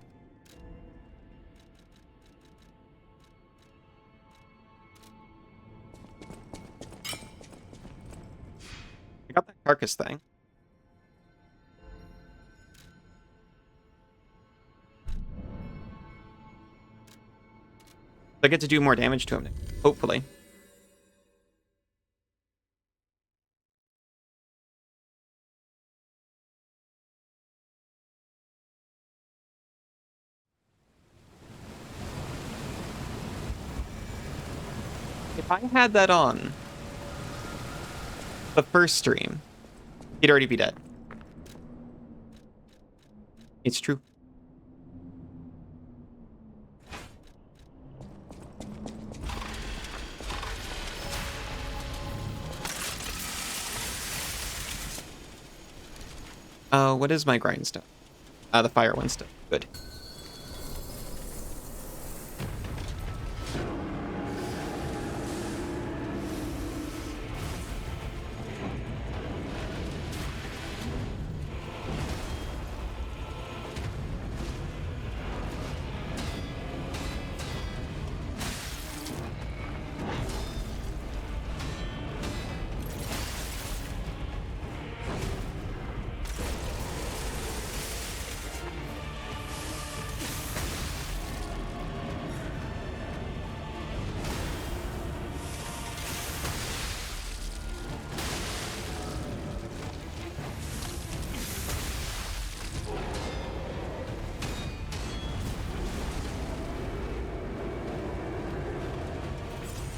I got that carcass thing. I get to do more damage to him, hopefully. If I had that on the first stream, he'd already be dead. It's true. What is my grindstone? The fire one stuff. Good.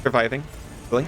Surviving. Really?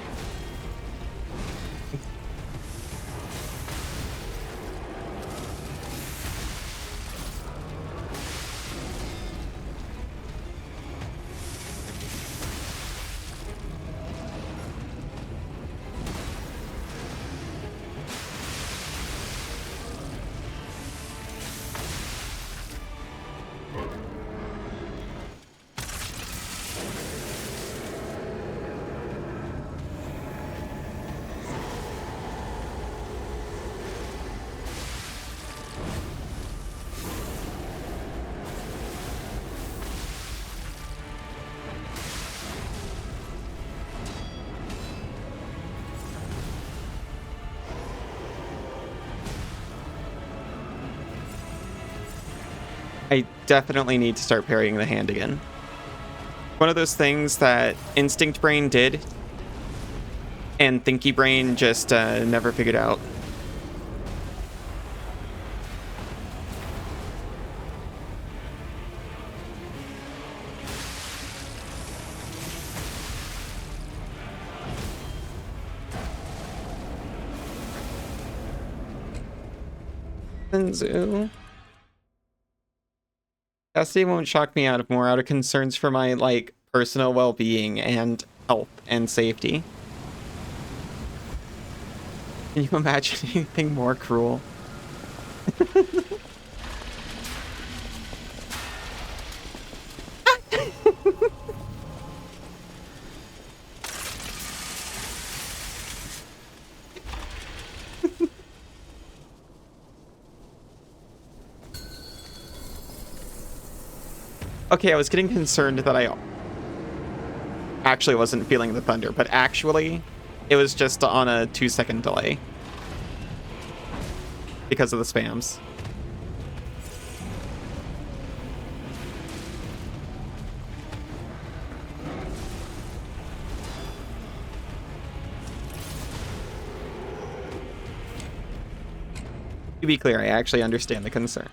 I definitely need to start parrying the hand again. One of those things that Instinct Brain did, and Thinky Brain just never figured out. Zenzu. Destiny won't shock me out more out of concerns for my, like, personal well-being and health and safety. Can you imagine anything more cruel? Okay, I was getting concerned that I actually wasn't feeling the thunder, but actually, it was just on a 2-second delay because of the spams. To be clear, I actually understand the concern.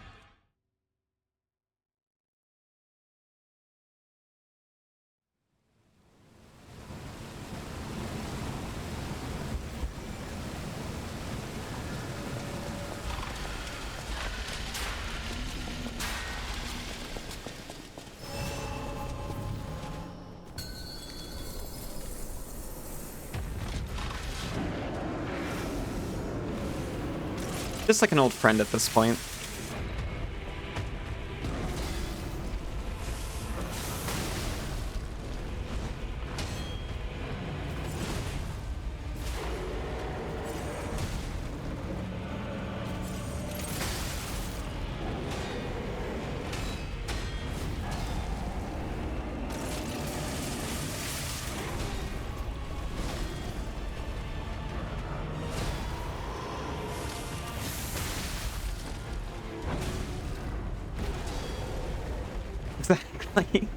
Just like an old friend at this point. Exactly.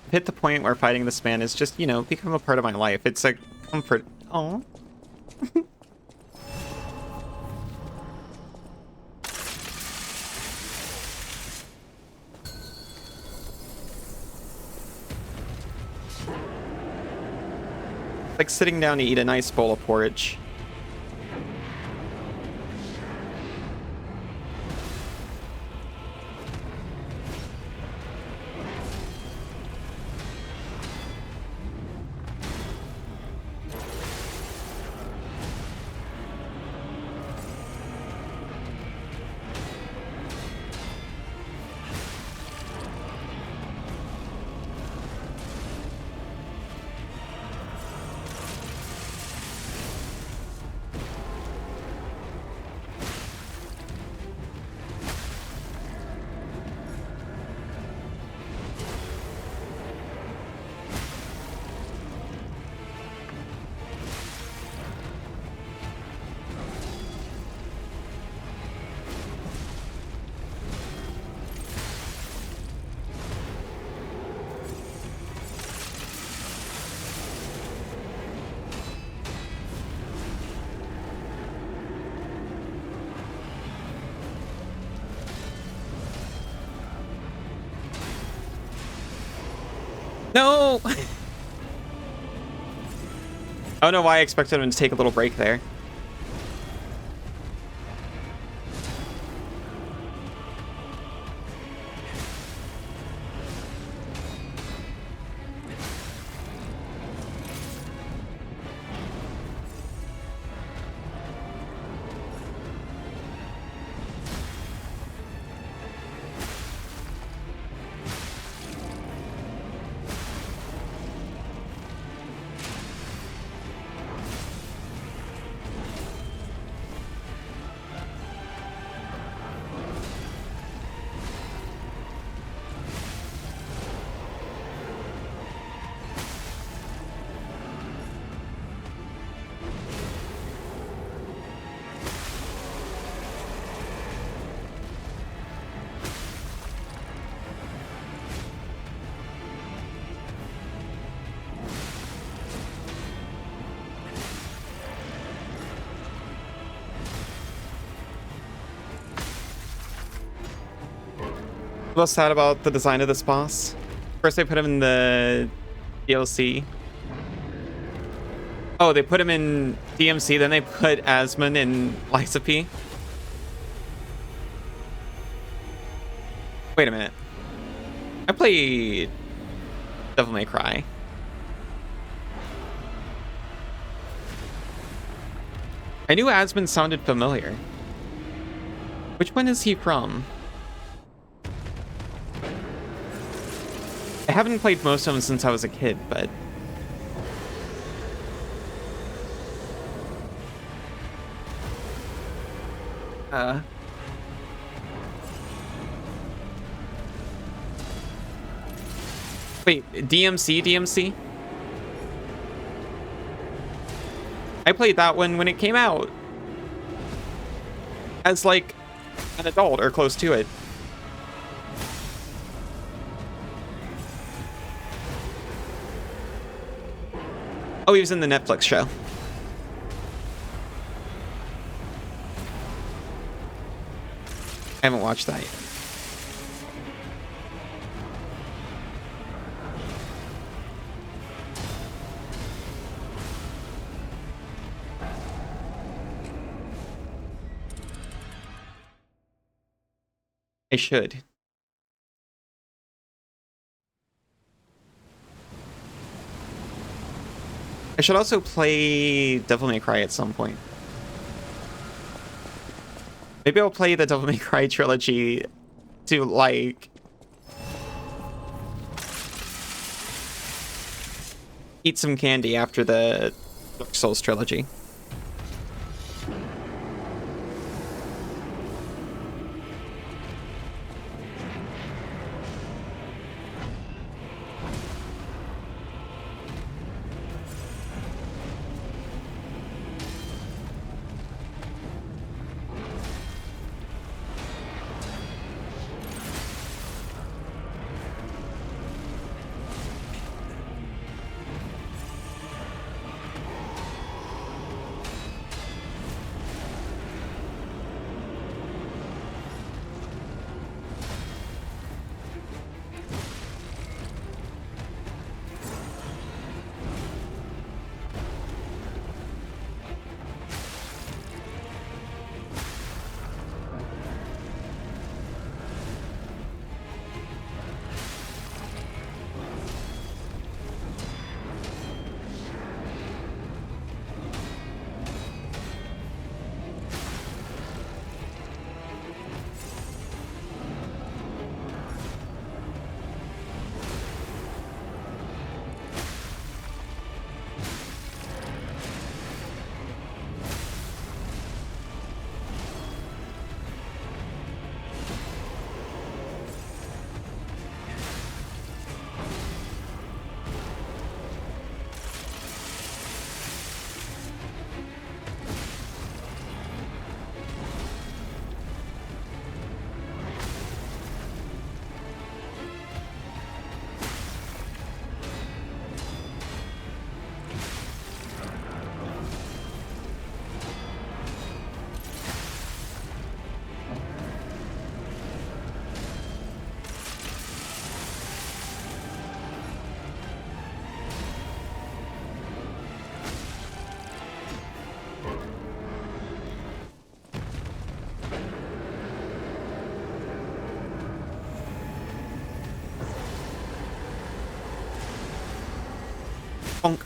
I've hit the point where fighting this man is just, you know, become a part of my life. It's a comfort. Oh. Like sitting down to eat a nice bowl of porridge. No! I don't know why I expected him to take a little break there. A little sad about the design of this boss. First they put him in the DLC. Oh, they put him in DMC, then they put Asmon in Lysa. Wait a minute. I played Devil May Cry. I knew Asmon sounded familiar. Which one is he from? I haven't played most of them since I was a kid, but... Wait, DMC? I played that one when it came out. As, like, an adult or close to it. Oh, he was in the Netflix show. I haven't watched that yet. I should. I should also play Devil May Cry at some point. Maybe I'll play the Devil May Cry trilogy to, like, eat some candy after the Dark Souls trilogy. Bonk.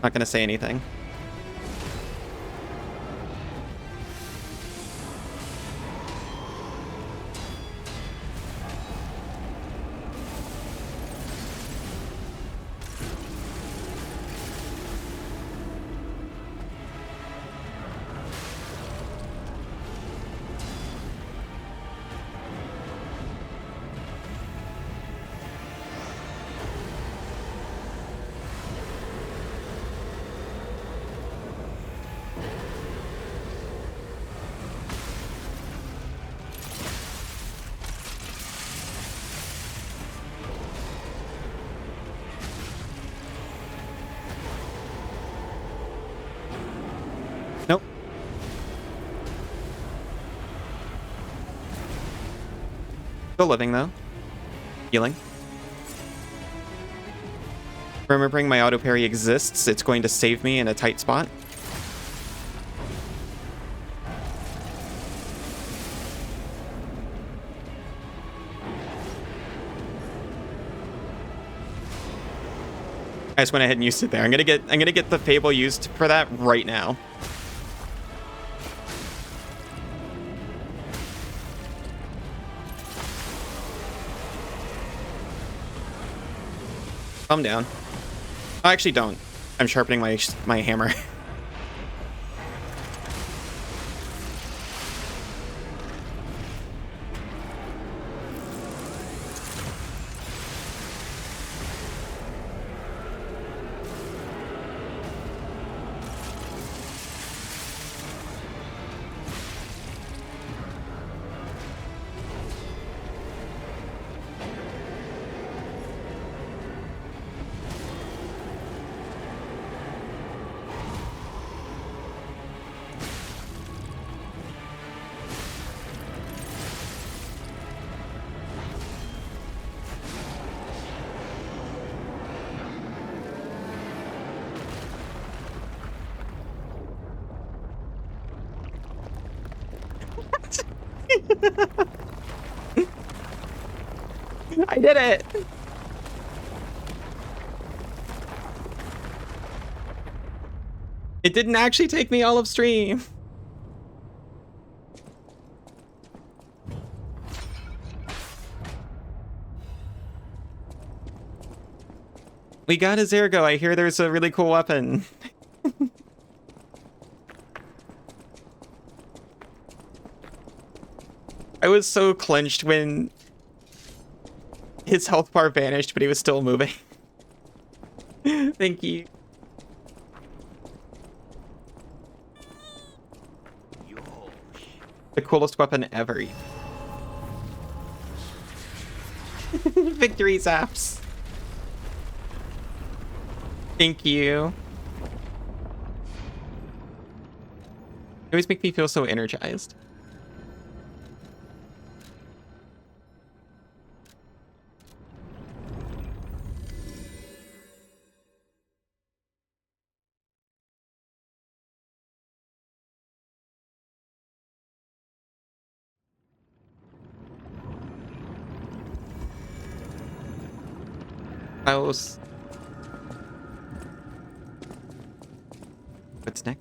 Not gonna say anything. Nope. Still living, though. Healing. Remembering my auto parry exists, it's going to save me in a tight spot. I just went ahead and used it there. I'm gonna get the Fable used for that right now. Calm down. Oh, actually don't. I'm sharpening my hammer. I did it! It didn't actually take me all of stream. We got a Zergo. I hear there's a really cool weapon. I was so clenched when his health bar vanished, but he was still moving. Thank you. The coolest weapon ever. Victory zaps. Thank you. You always make me feel so energized. House. What's next?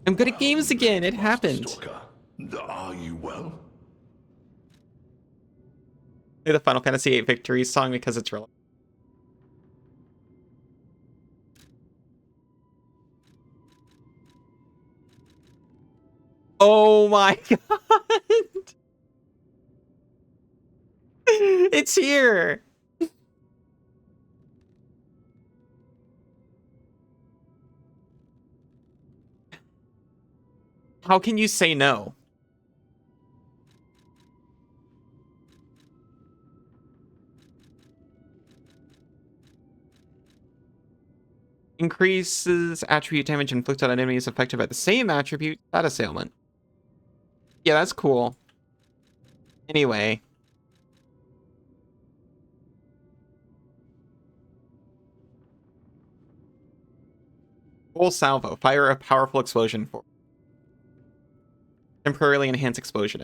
I'm good at games again. It happened. Stalker, are you well? Play the Final Fantasy VIII Victory song because it's relevant. Oh my god! It's here! How can you say no? Increases attribute damage inflicted on enemies affected by the same attribute. That assailment. Yeah, that's cool. Anyway. Full salvo. Fire a powerful explosion for temporarily enhance explosion.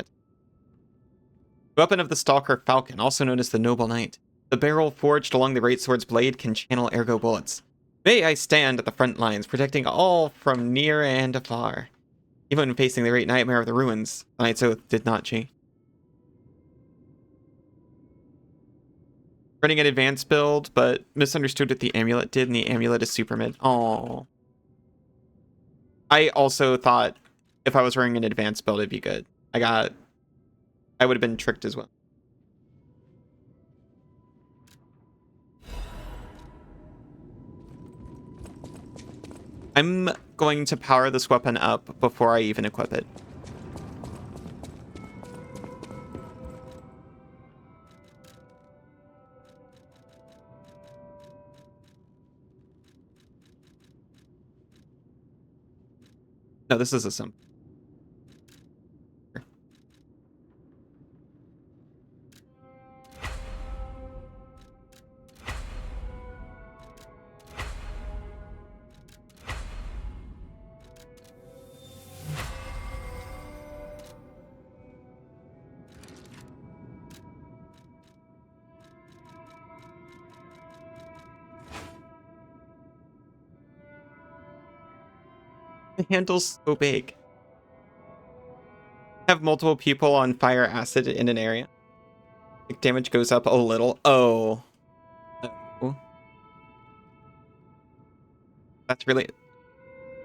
Weapon of the Stalker Falcon, also known as the Noble Knight. The barrel forged along the right sword's blade can channel ergo bullets. May I stand at the front lines, protecting all from near and afar. Even when facing the great nightmare of the ruins, the Knight's Oath did not change. Running an advanced build, but misunderstood what the amulet did, and the amulet is super mid. Oh. I also thought if I was running an advanced build, it'd be good. I would have been tricked as well. I'm going to power this weapon up before I even equip it. No, this is a simple. The handle's so big. Have multiple people on fire acid in an area. Damage goes up a little. Oh. Oh. That's really...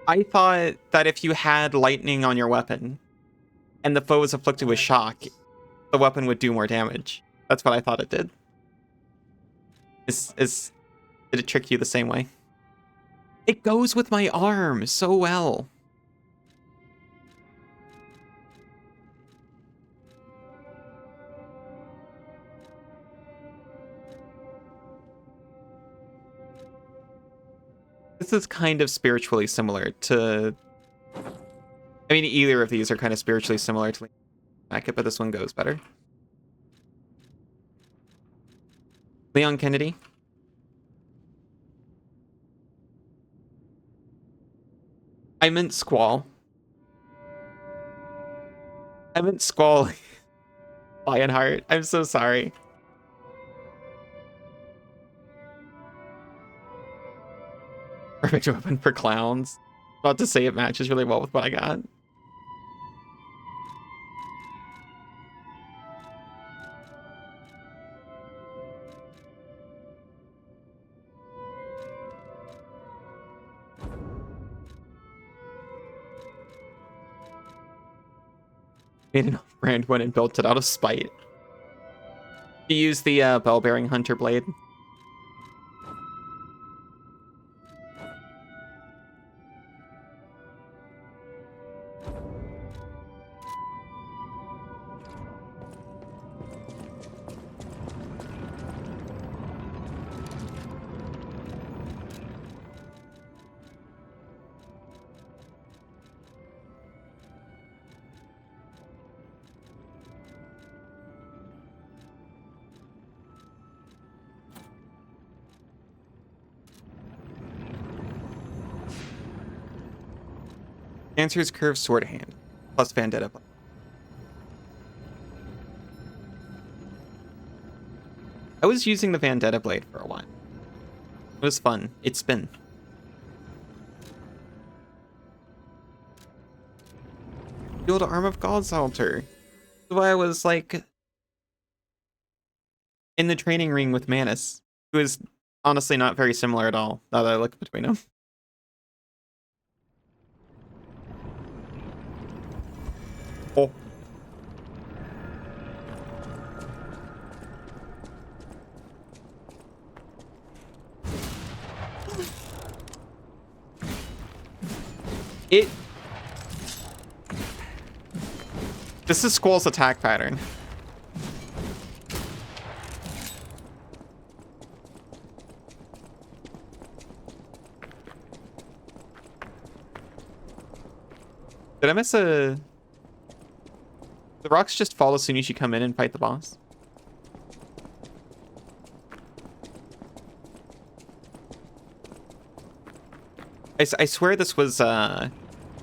I thought that if you had lightning on your weapon and the foe was afflicted with shock, the weapon would do more damage. That's what I thought it did. Did it trick you the same way? It goes with my arm so well. This is kind of spiritually similar to... I mean, either of these are kind of spiritually similar to Mackett, but this one goes better. Leon Kennedy. I meant Squall. I meant Squall. Lionheart. I'm so sorry. Perfect weapon for clowns. Not to say it matches really well with what I got. Made an off-brand one and built it out of spite. You use the bell-bearing hunter blade. Answer's curved sword hand, plus Vendetta. I was using the Vendetta blade for a while. It was fun. It's been. The old Arm of God's altar. That's why I was like in the training ring with Manus, who is honestly not very similar at all, now that I look between them. Oh. This is Squall's attack pattern. Did I miss a... The rocks just fall as soon as you come in and fight the boss? I swear this was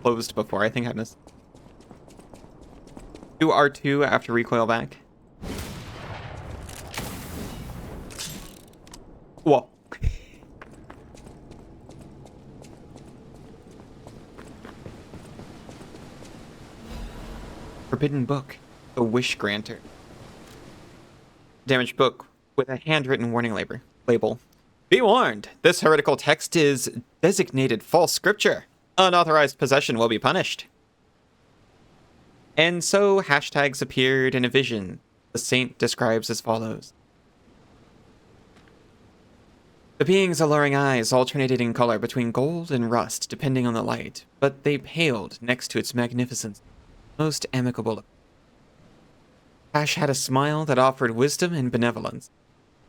closed before. I think I missed. Do R2 after recoil back. Whoa. Forbidden book. The Wish Granter. Damaged book with a handwritten warning label. Be warned, this heretical text is designated false scripture. Unauthorized possession will be punished. And so hashtags appeared in a vision. The saint describes as follows. The being's alluring eyes alternated in color between gold and rust depending on the light, but they paled next to its magnificence. Most amicable. Hash had a smile that offered wisdom and benevolence.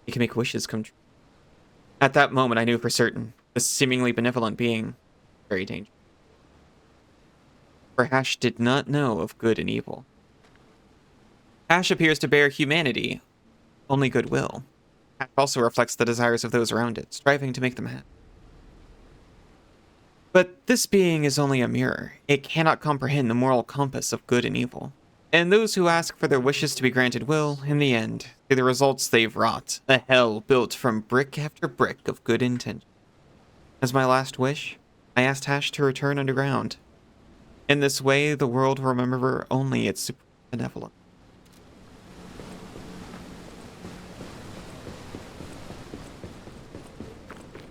He can make wishes come true. At that moment, I knew for certain, the seemingly benevolent being, very dangerous. For Hash did not know of good and evil. Hash appears to bear humanity, only goodwill. Hash also reflects the desires of those around it, striving to make them happy. But this being is only a mirror. It cannot comprehend the moral compass of good and evil. And those who ask for their wishes to be granted will, in the end, see the results they've wrought. A hell built from brick after brick of good intention. As my last wish, I asked Hash to return underground. In this way, the world will remember only its supreme benevolence.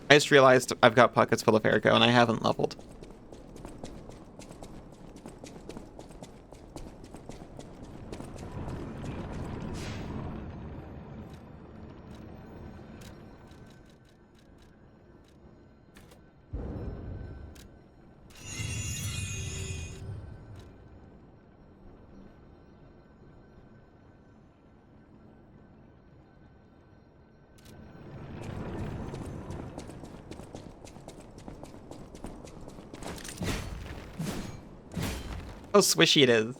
I just realized I've got pockets full of Ergo and I haven't leveled. How swishy it is.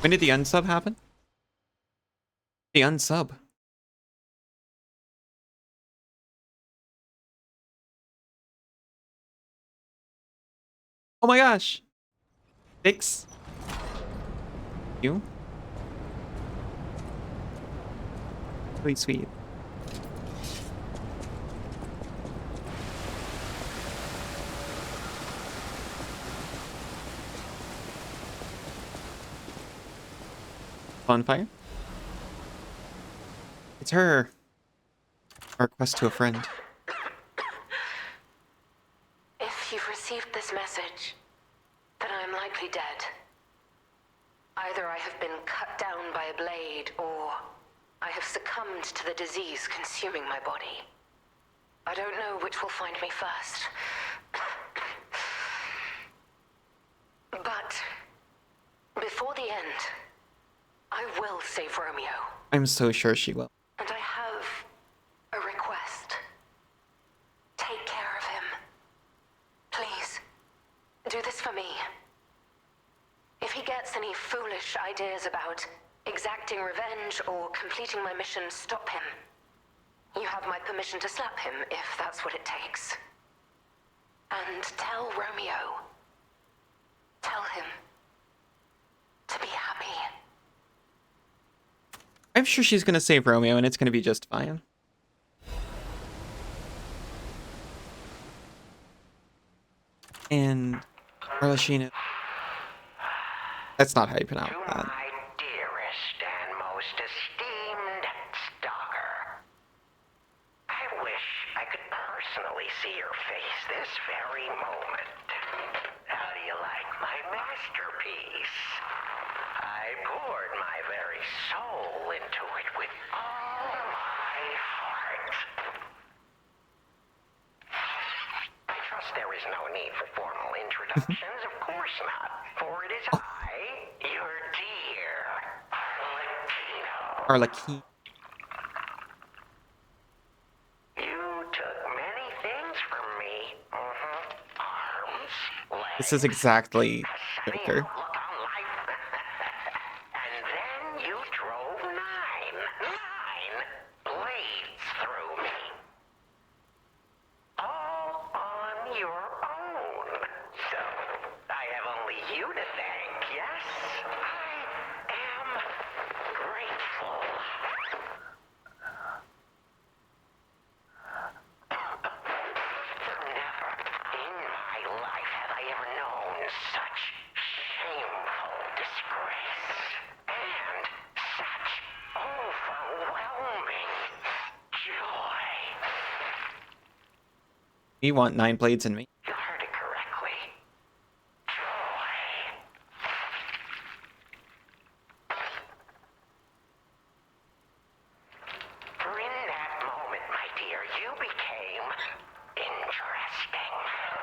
When did the unsub happen? The unsub. Oh my gosh. Fix. You. Sweet, sweet. Bonfire. It's her. A request to a friend. If you've received this message, then I am likely dead. Either I have been cut down by a blade, or I have succumbed to the disease consuming my body. I don't know which will find me first. But before the end, I will save Romeo. I'm so sure she will. And I have a request. Take care of him. Please, do this for me. If he gets any foolish ideas about exacting revenge or completing my mission, stop him. You have my permission to slap him if that's what it takes. And tell Romeo. Tell him to be happy. I'm sure she's gonna save Romeo and it's gonna be just fine. And Arlashina. That's not how you pronounce To that. my dearest and most esteemed stalker, I wish I could personally see your face this very moment. How do you like my masterpiece? I poured my very soul into it with all my heart. I trust there is no need for formal introductions, of course not, for it is I, your dear Arlecchino. Arlecchino. You took many things from me. Arms, legs, This is exactly a sunny Joker. outlook on life. And then you drove nine blades through me. All on your own. So, I have only you to thank, yes? I am grateful. Never in my life have I ever known such shameful disgrace. And such overwhelming joy. You want 9 blades in me. You heard it correctly. Joy. For in that moment, my dear, you became interesting,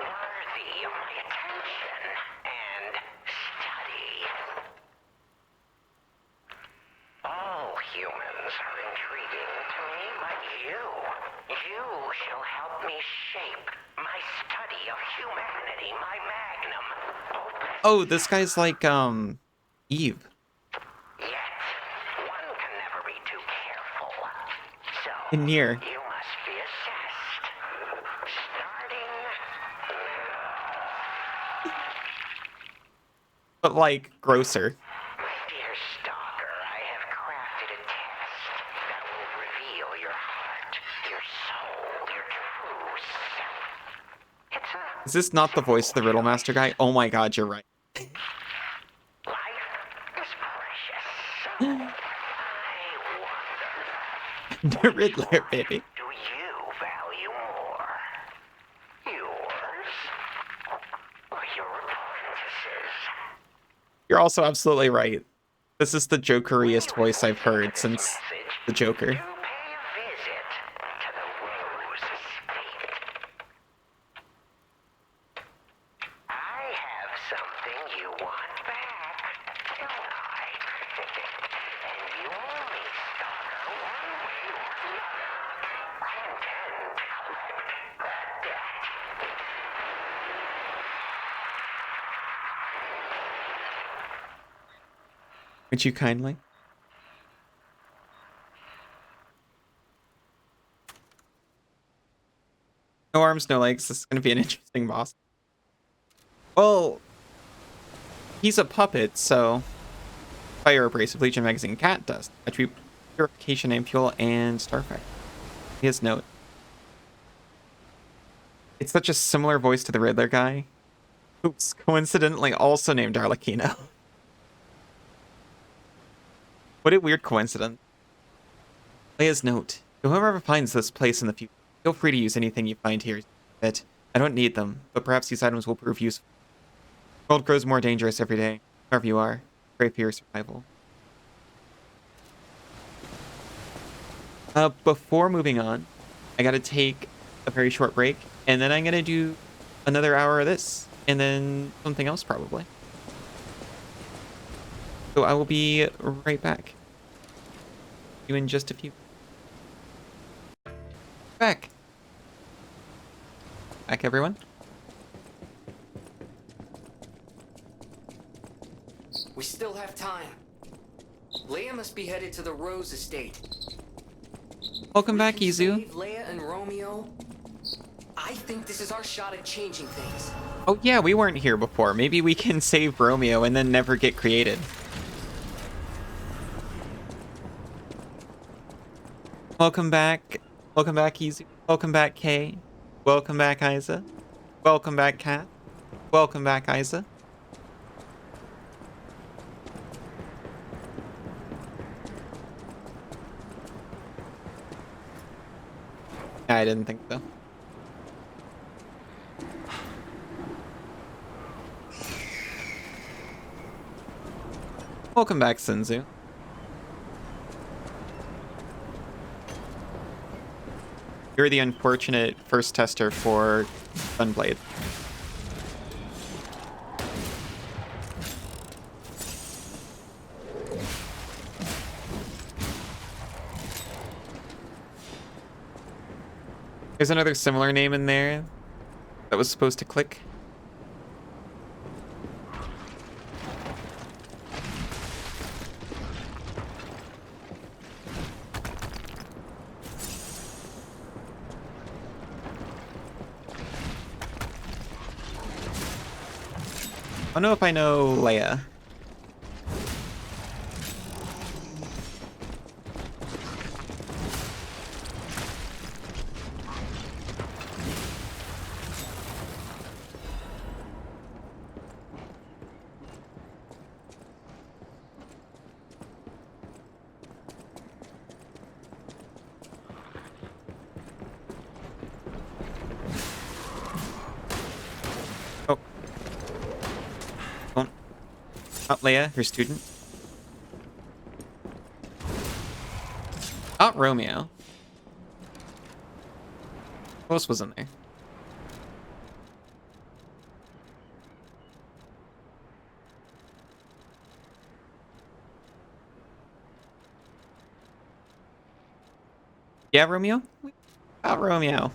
worthy of my attention and study. All humans are intriguing to me, but you shall help me shape my study of humanity, my magnum opus. Oh, this guy's like, Eve. Yet, one can never be too careful. So, In here. you must be assessed. Starting now. But like, grosser. My dear stalker, I have crafted a test that will reveal your heart, your soul, your true self. It's a Is this not the voice of the Riddle Master guy? Oh my god, you're right. life is precious. So I wonder, The Riddler, baby. do you value more? Yours or your apprentices? You're also absolutely right. This is the jokeriest voice I've heard since the Joker. Do pay a visit to the Rose Estate. I have something you want back, don't I? And you only stalker one way or another. I intend to collect that debt. Would you kindly? No arms, no legs. This is going to be an interesting boss. Well, he's a puppet, so fire, abrasive, legion magazine, cat dust, attribute purification, ampule, and starfire. His note. It's such a similar voice to the Riddler guy. Oops, coincidentally also named Arlecchino. What a weird coincidence. Leia's note. To whoever finds this place in the future, feel free to use anything you find here. I don't need them, but perhaps these items will prove useful. The world grows more dangerous every day. Wherever you are, pray for your survival. Before moving on, I gotta take a very short break, and then I'm gonna do another hour of this, and then something else probably. So I will be right back. See you in just a few. Back, everyone. We still have time. Leia must be headed to the Rose Estate. Welcome back, We can Izu. save Leia and Romeo. I think this is our shot at changing things. Oh yeah, we weren't here before. Maybe we can save Romeo and then never get created. Welcome back. Welcome back, Izu. Welcome back, Kay. Welcome back, Isa. Welcome back, Kat. Welcome back, Isa. I didn't think so. Welcome back, Senzu. You're the unfortunate first tester for Gunblade. There's another similar name in there that was supposed to click. I don't know if I know Leia. Oh. Don't. Not Leia, her student. Not Romeo. Who else was in there? Yeah, Romeo? About Romeo.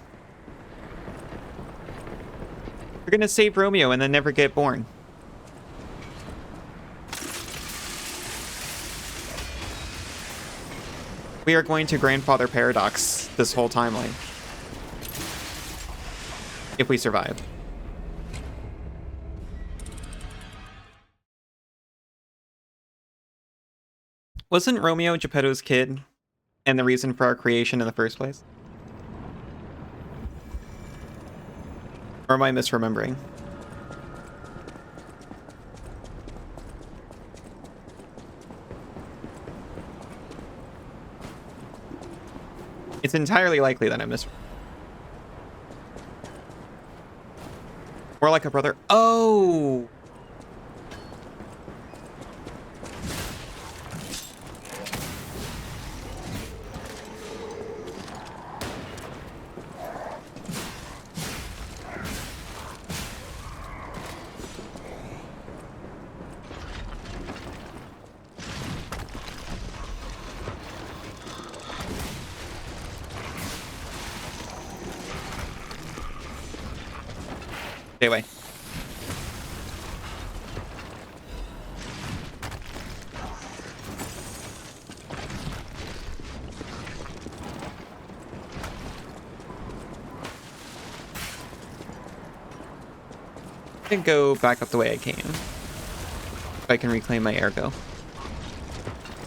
We're gonna save Romeo and then never get born. We are going to grandfather paradox this whole timeline. If we survive. Wasn't Romeo Geppetto's kid and the reason for our creation in the first place? Or am I misremembering? It's entirely likely that I misremembering. More like a brother. Oh! Stay away. can go back up the way I came. If I can reclaim my ergo.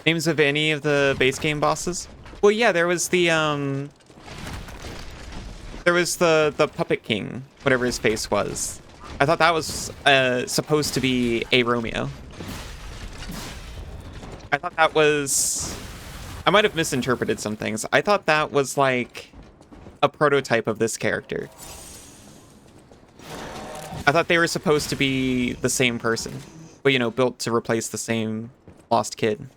Names of any of the base game bosses? Well, yeah, there was the Puppet King, whatever his face was. I thought that was supposed to be a Romeo. I thought that was... I might have misinterpreted some things. I thought that was like a prototype of this character. I thought they were supposed to be the same person, but, you know, built to replace the same lost kid.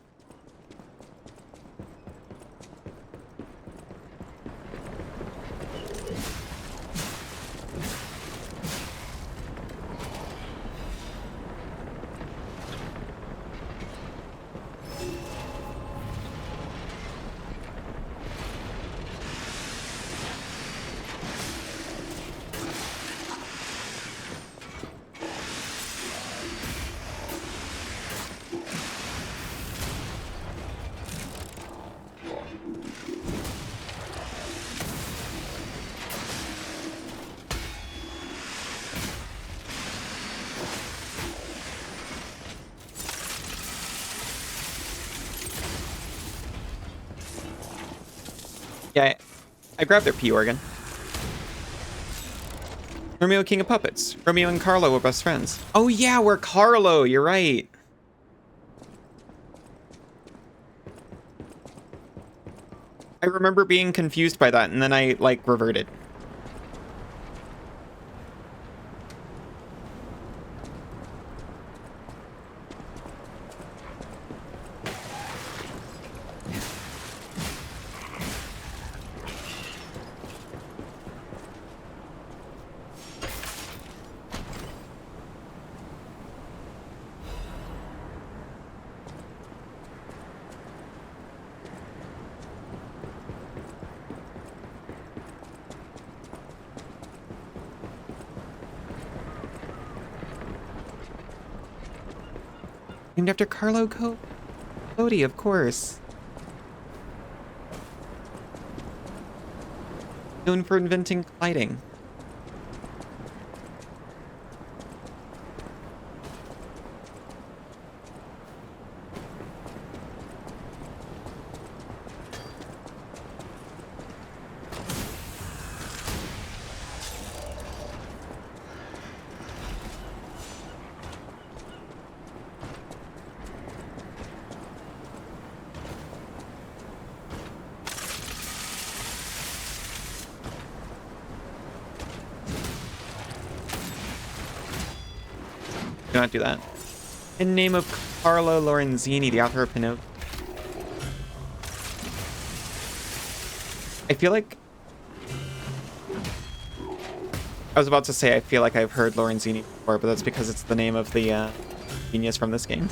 Yeah, I grabbed their P organ. Romeo, King of Puppets. Romeo and Carlo were best friends. Oh yeah, we're Carlo, you're right. I remember being confused by that, and then I, like, reverted. Named after Carlo Collodi, of course. Known for inventing colliding. Do not do that. In the name of Carlo Lorenzini, the author of Pinocchio. I feel like... I was about to say I feel like I've heard Lorenzini before, but that's because it's the name of the genius from this game.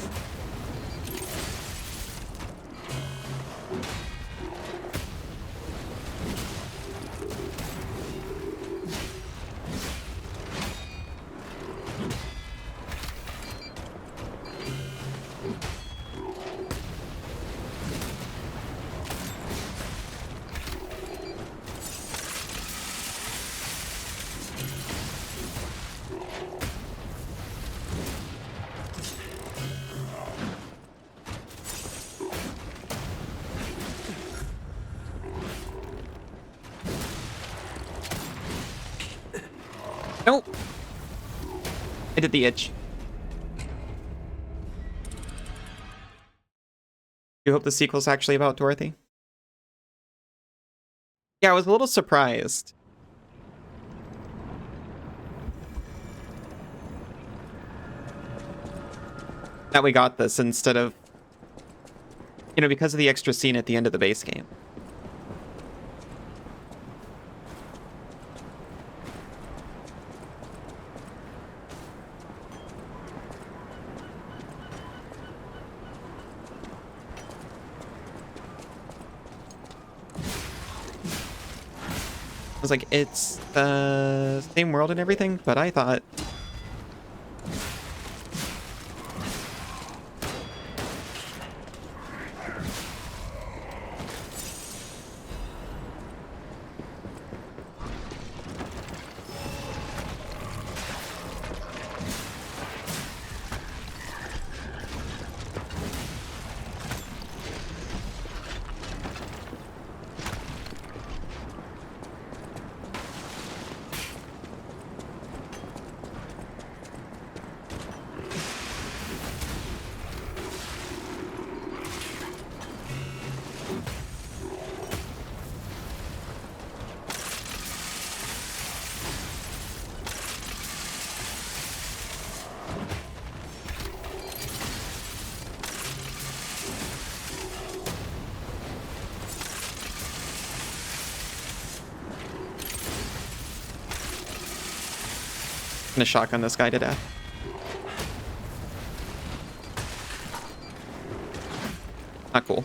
Nope. I did the itch. You hope the sequel's actually about Dorothy? Yeah, I was a little surprised. That we got this instead of, you know, because of the extra scene at the end of the base game. I was like, it's the same world and everything, but I thought... gonna shotgun this guy to death. Not cool.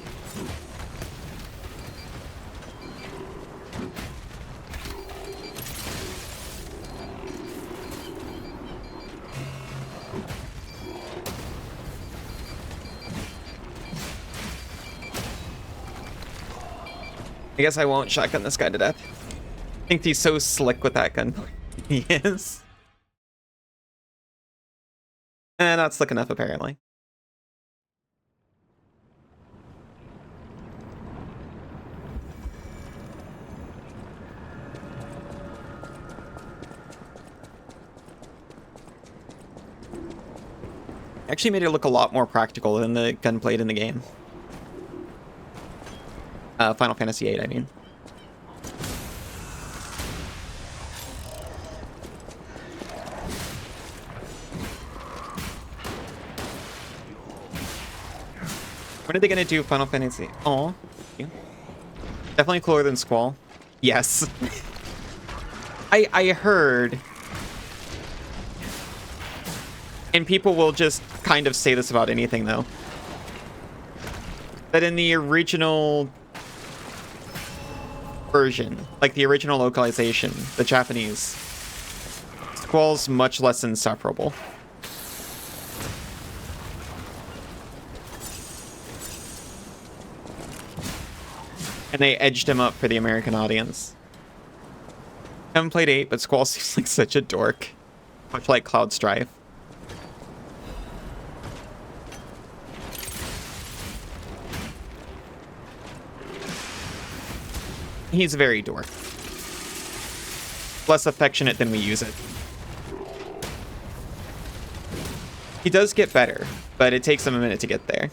I guess I won't shotgun this guy to death. I think he's so slick with that gun. He is. Not slick enough, apparently. Actually made it look a lot more practical than the gun played in the game. Final Fantasy VIII, I mean. When are they gonna do Final Fantasy? Oh, definitely cooler than Squall. Yes. I heard, and people will just kind of say this about anything though, that in the original version, like the original localization, the Japanese, Squall's much less insufferable. And they edged him up for the American audience. Haven't played 8, but Squall seems like such a dork. Much like Cloud Strife. He's very dork. Less affectionate than we use it. He does get better, but it takes him a minute to get there.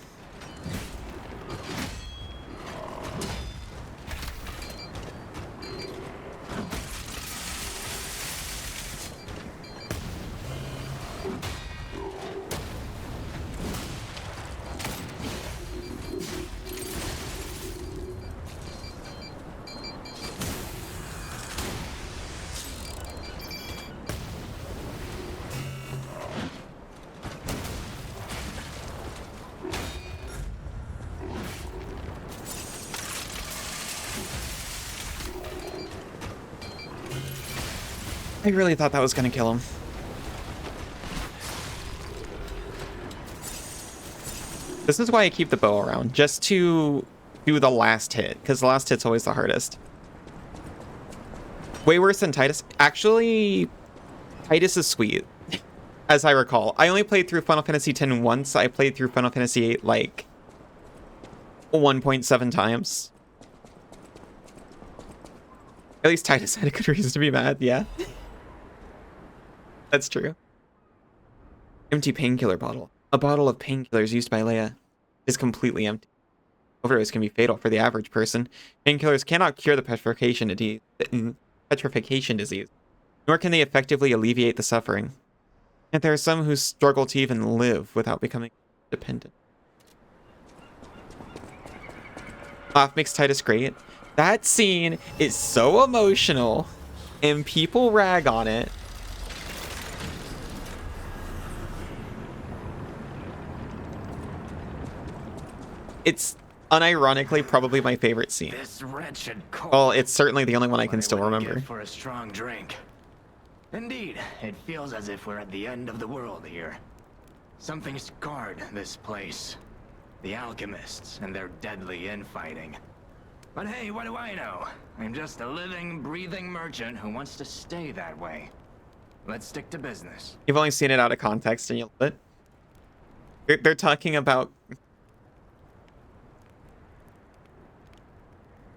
I really thought that was gonna kill him. This is why I keep the bow around, just to do the last hit, because the last hit's always the hardest. Way worse than Titus. Actually, Titus is sweet, as I recall. I only played through Final Fantasy X once. I played through Final Fantasy VIII like 1.7 times. At least Titus had a good reason to be mad, yeah. That's true. Empty painkiller bottle. A bottle of painkillers used by Leia is completely empty. Overdose can be fatal for the average person. Painkillers cannot cure the petrification disease, nor can they effectively alleviate the suffering. Yet there are some who struggle to even live without becoming dependent. Laugh makes Titus great. That scene is so emotional, and people rag on it. It's unironically probably my favorite scene. This wretched cold. Well, it's certainly the only one I can still remember. For a strong drink. Indeed, it feels as if we're at the end of the world here. Something scarred this place. The alchemists and their deadly infighting. But hey, what do I know? I'm just a living, breathing merchant who wants to stay that way. Let's stick to business. You've only seen it out of context and you love it. They're talking about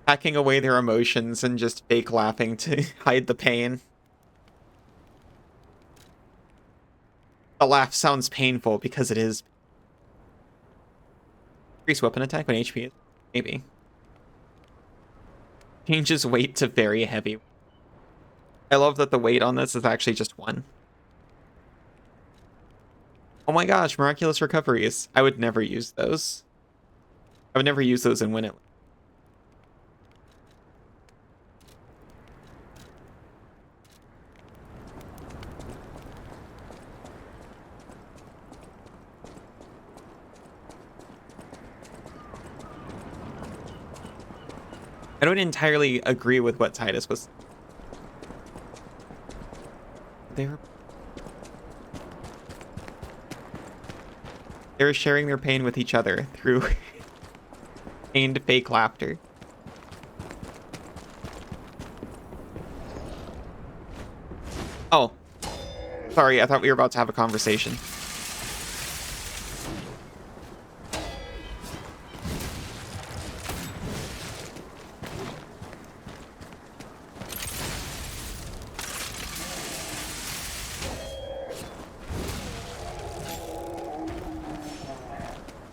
hacking away their emotions and just fake laughing to hide the pain. The laugh sounds painful because it is. Increase weapon attack when HP is maybe. Changes weight to very heavy. I love that the weight on this is actually just 1. Oh my gosh, miraculous recoveries. I would never use those. I would never use those in Win It. I don't entirely agree with what Titus was. They were sharing their pain with each other through pained fake laughter. Oh. Sorry, I thought we were about to have a conversation.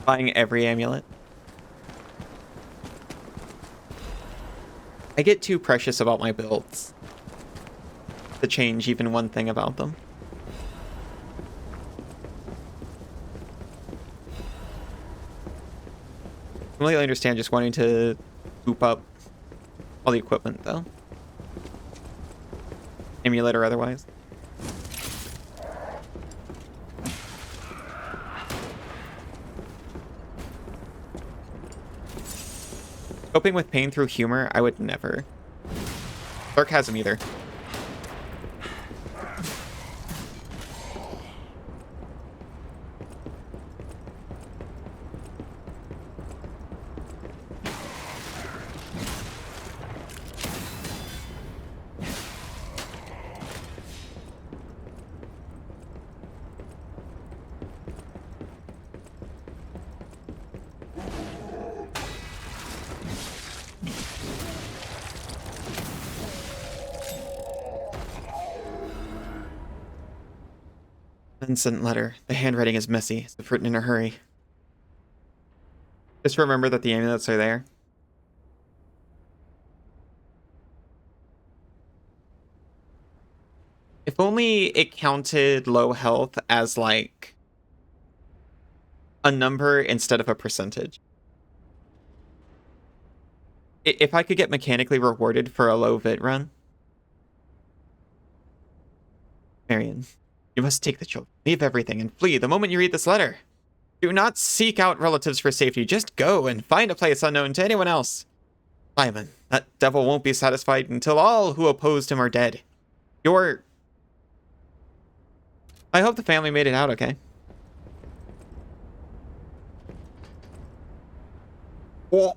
Buying every amulet. I get too precious about my builds to change even one thing about them. I completely understand just wanting to scoop up all the equipment, though. Amulet or otherwise. Coping with pain through humor, I would never. Sarcasm either. Unsent letter. The handwriting is messy. It's written in a hurry. Just remember that the amulets are there. If only it counted low health as like a number instead of a percentage. If I could get mechanically rewarded for a low vit run. Marion, you must take the children, leave everything, and flee the moment you read this letter. Do not seek out relatives for safety. Just go and find a place unknown to anyone else. Simon, that devil won't be satisfied until all who opposed him are dead. I hope the family made it out okay. Oh.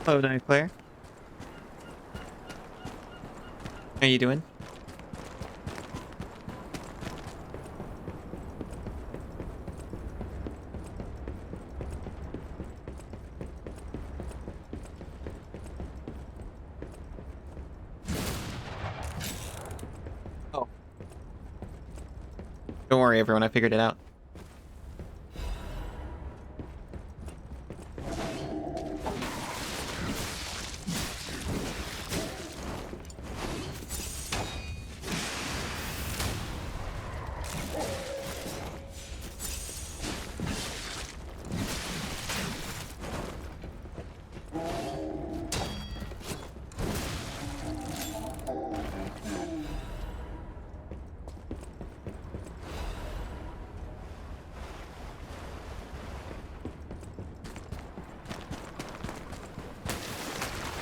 Hello, Night Claire. How you doing? Oh. Don't worry, everyone. I figured it out.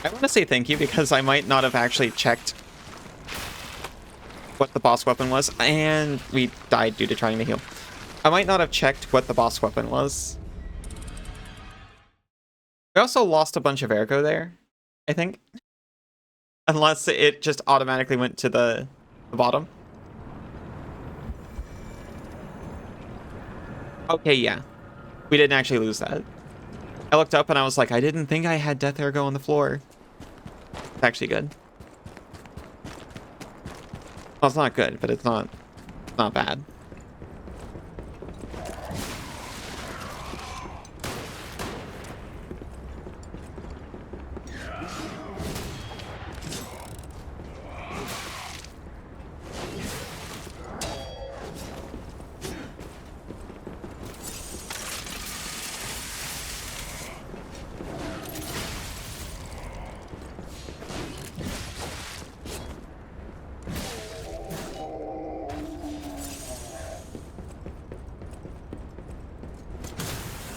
I want to say thank you because I might not have actually checked what the boss weapon was, and we died due to trying to heal. I might not have checked what the boss weapon was. We also lost a bunch of ergo there, I think. Unless it just automatically went to the bottom. Okay, yeah. We didn't actually lose that. I looked up and I was like, I didn't think I had Death Ergo on the floor. It's actually good. Well, it's not good, but it's not bad.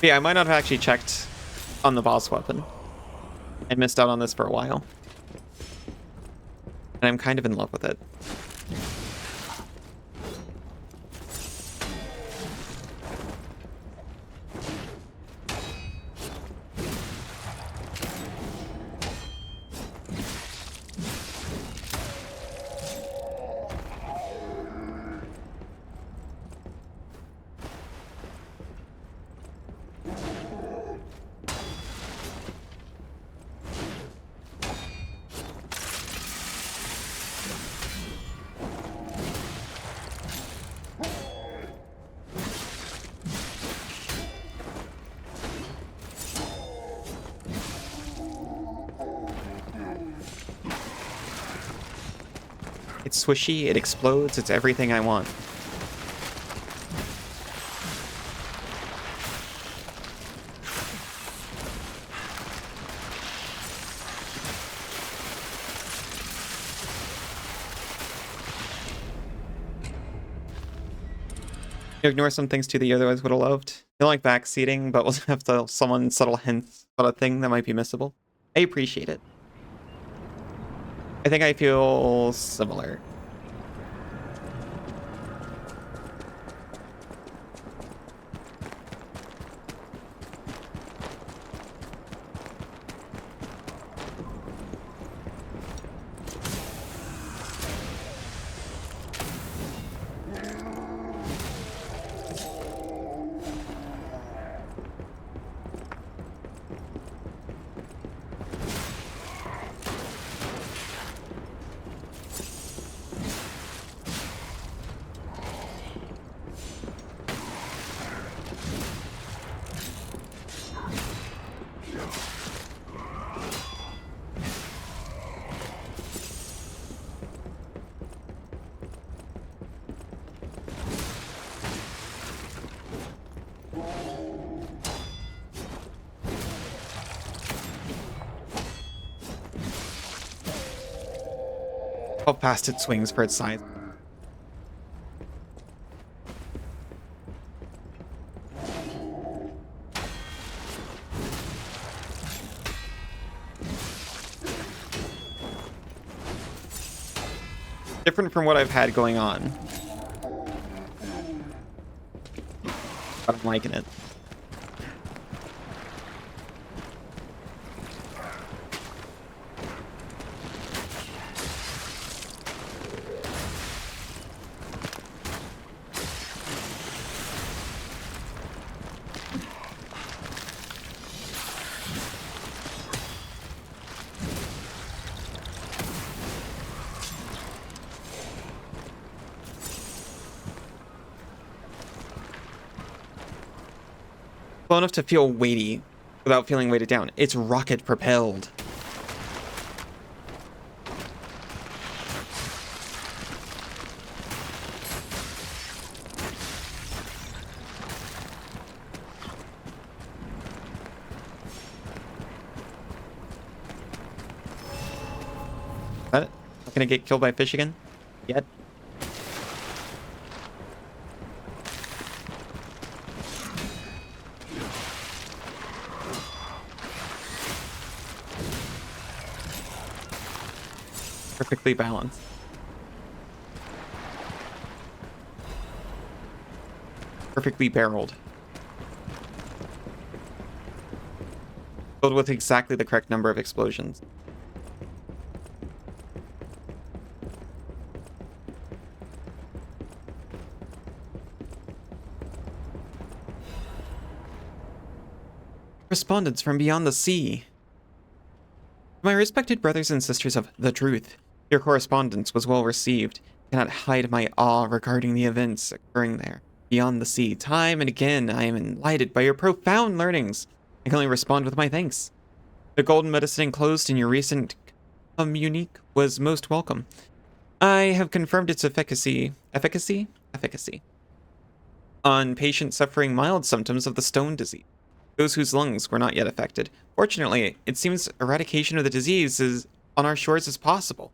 Yeah, I might not have actually checked on the boss weapon. I missed out on this for a while. And I'm kind of in love with it. It's swishy, it explodes, it's everything I want. You ignore some things too that you otherwise would have loved. You don't like backseating, but we'll have to someone subtle hints about a thing that might be missable. I appreciate it. I think I feel similar. How fast it swings for its size. Different from what I've had going on. But I'm liking it. Slow enough to feel weighty without feeling weighted down. It's rocket propelled. Is that it? Not gonna get killed by fish again? Yet? Perfectly balanced. Perfectly barreled. Filled with exactly the correct number of explosions. Correspondence from beyond the sea. My respected brothers and sisters of the truth, your correspondence was well received. I cannot hide my awe regarding the events occurring there, beyond the sea. Time and again, I am enlightened by your profound learnings. I can only respond with my thanks. The golden medicine enclosed in your recent communique was most welcome. I have confirmed its efficacy on patients suffering mild symptoms of the stone disease, those whose lungs were not yet affected. Fortunately, it seems eradication of the disease is on our shores is possible,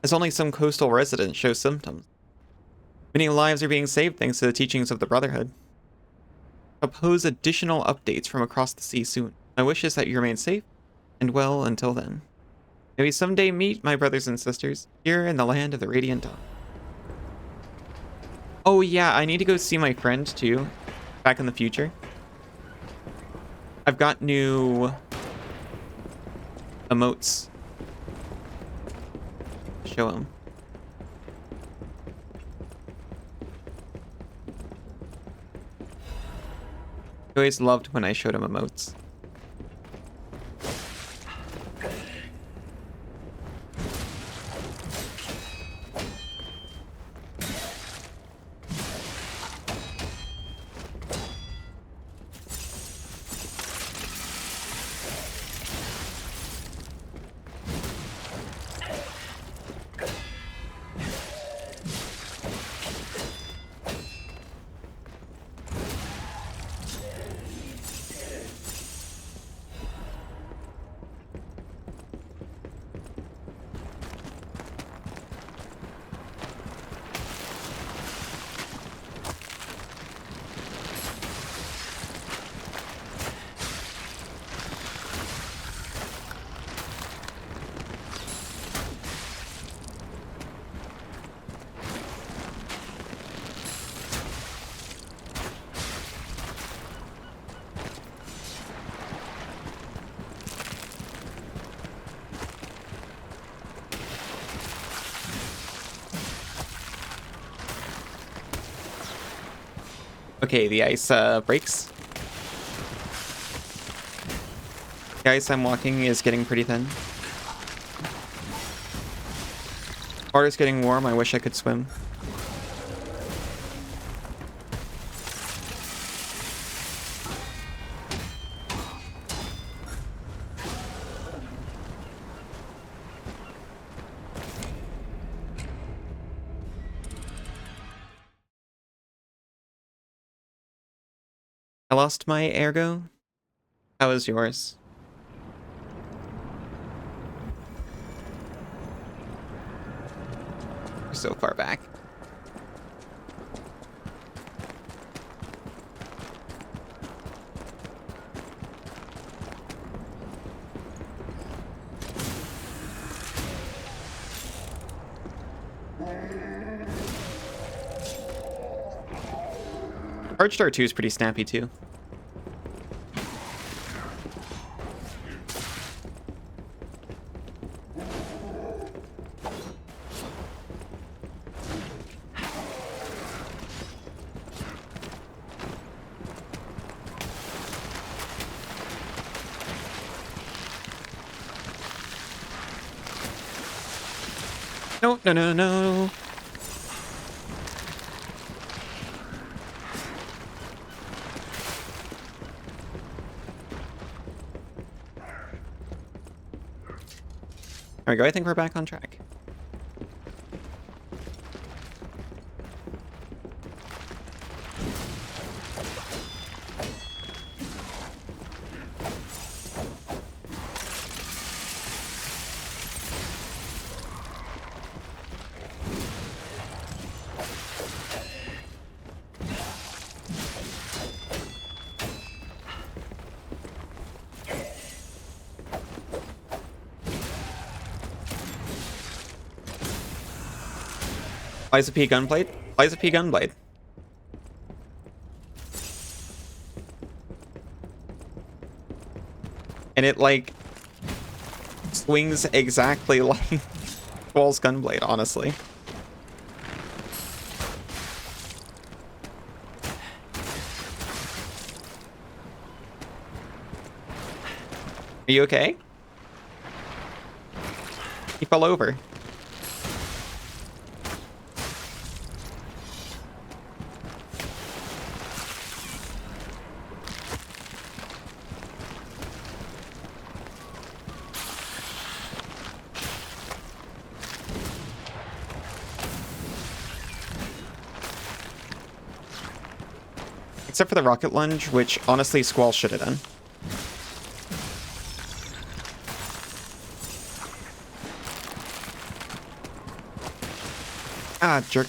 as only some coastal residents show symptoms. Many lives are being saved thanks to the teachings of the Brotherhood. Propose additional updates from across the sea soon. My wish is that you remain safe and well until then. May we someday meet, my brothers and sisters, here in the land of the Radiant Dawn. Oh yeah, I need to go see my friend too, back in the future. I've got new emotes to show him. He always loved when I showed him emotes. Okay, the ice breaks. The ice I'm walking is getting pretty thin. Water's getting warm. I wish I could swim. I lost my ergo. How is yours? We're so far back. Archstar 2 is pretty snappy too. No, no, no, no. There we go. I think we're back on track. Liza P. Gunblade? Liza P. Gunblade. And it, like, swings exactly like Wall's Gunblade, honestly. Are you okay? He fell over. Except for the rocket lunge, which honestly Squall should have done. Ah, jerk.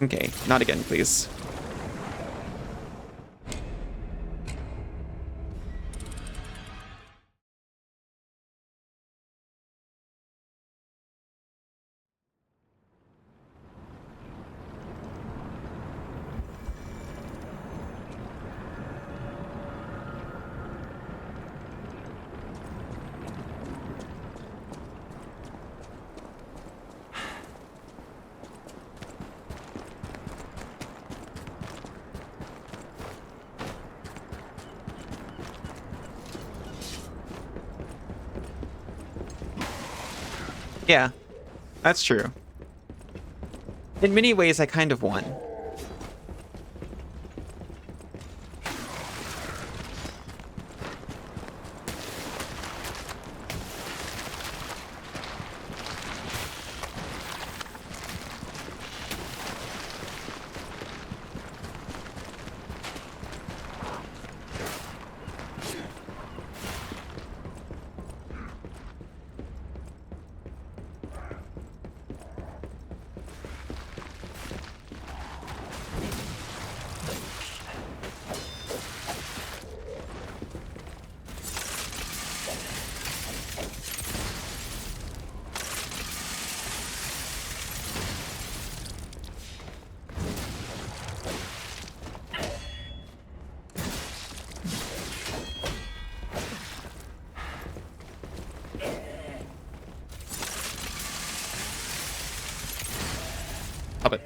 Okay, not again, please. Yeah, that's true. In many ways, I kind of won. Stop it.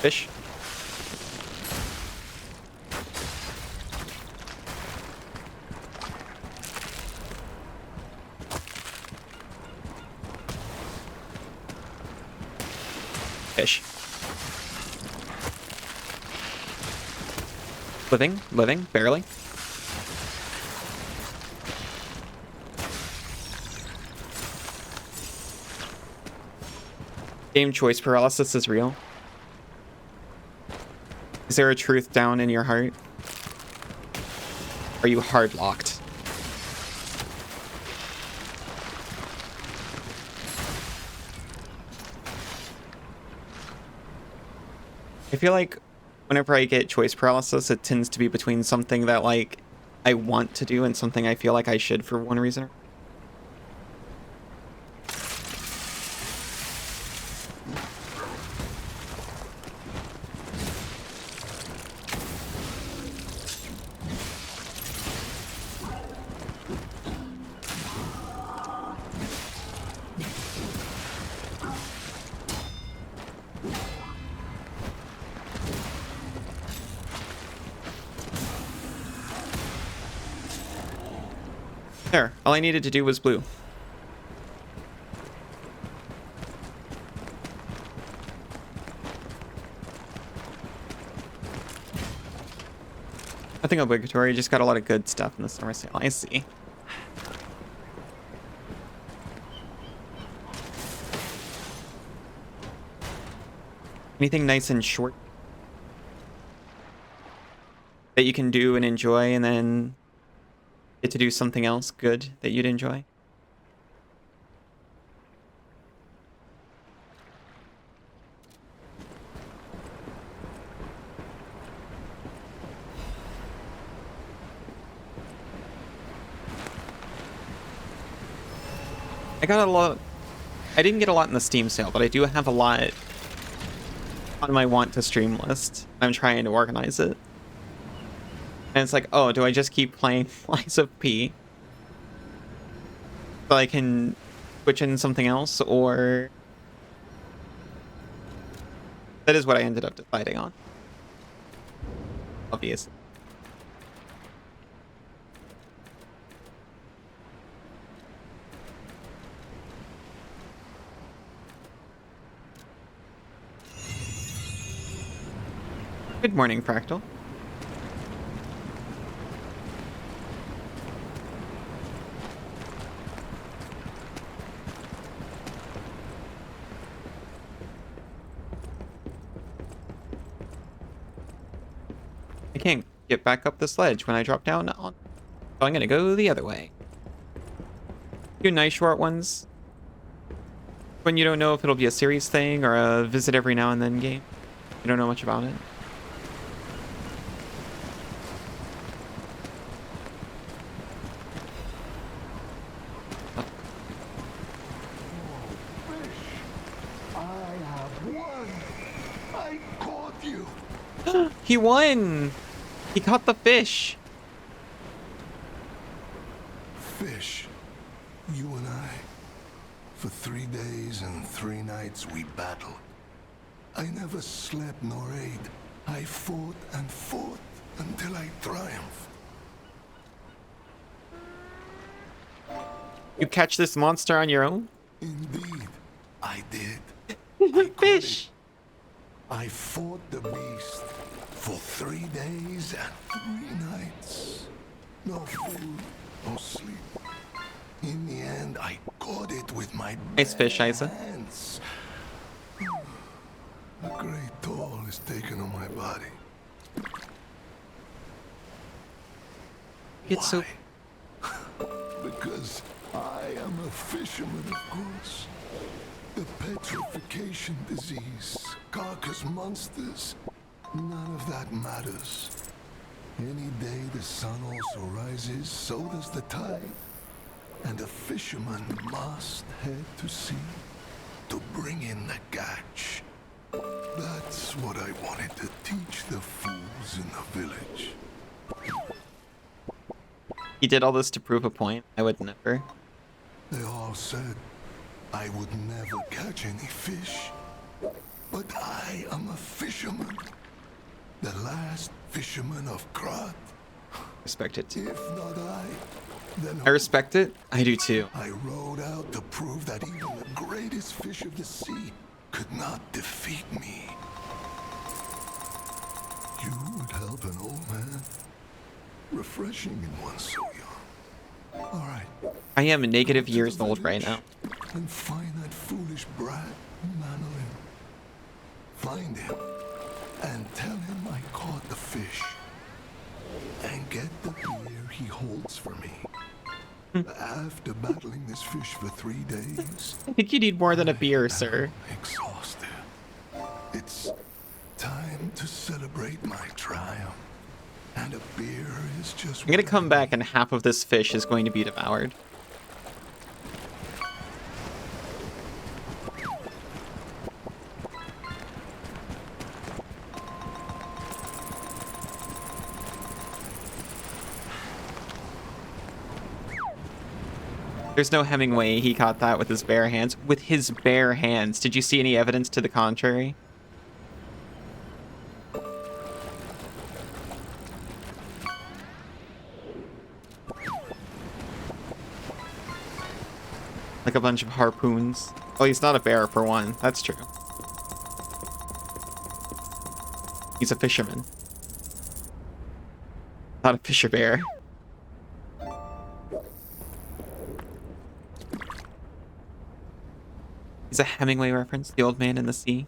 Fish. Fish. Living, barely. Game choice paralysis is real. Is there a truth down in your heart? Are you hard locked? I feel like whenever I get choice paralysis, it tends to be between something that like I want to do and something I feel like I should for one reason. There, all I needed to do was blue. Nothing obligatory, just got a lot of good stuff in the summer sale. I see. Anything nice and short that you can do and enjoy and then get to do something else good that you'd enjoy? I got a lot. I didn't get a lot in the Steam sale, but I do have a lot on my want to stream list. I'm trying to organize it. And it's like, oh, do I just keep playing Lies of P so I can switch in something else, or... That is what I ended up deciding on. Obviously. Good morning, Fractal. I can't get back up the sledge when I drop down on, so I'm gonna go the other way. Two nice short ones. When you don't know if it'll be a series thing or a visit every now and then game. You don't know much about it. He won! He caught the fish! Fish. You and I. For 3 days and 3 nights we battled. I never slept nor ate. I fought and fought until I triumphed. You catch this monster on your own? Indeed, I did. I caught Fish! it. I fought the beast for 3 days and 3 nights. No food, no sleep. In the end, I caught it with my Nice fish, bare Isa. hands. A great toll is taken on my body. It's so... Why? Because I am a fisherman, of course. The petrification disease, carcass monsters, none of that matters. Any day the sun also rises, so does the tide. And a fisherman must head to sea to bring in the catch. That's what I wanted to teach the fools in the village. He did all this to prove a point. I would never. They all said I would never catch any fish. But I am a fisherman. The last fisherman of Krat. Respect it too. If not I, then I respect it. I do too. I rode out to prove that even the greatest fish of the sea could not defeat me. You would help an old man. Refreshing in one so young. All right. I am negative Go to years the old right village now. And find that foolish brat, Manolin. Find him and tell him I caught the fish. And get the beer he holds for me. After battling this fish for 3 days, I think you need more than a beer, I sir. am exhausted. It's time to celebrate my triumph. And a beer is just I'm gonna what come I back need. and half of this fish is going to be devoured. There's no Hemingway. He caught that with his bare hands. With his bare hands. Did you see any evidence to the contrary? Like a bunch of harpoons. Well, he's not a bear for one. That's true. He's a fisherman. Not a Fisher Bear. He's a Hemingway reference, The Old Man in the Sea.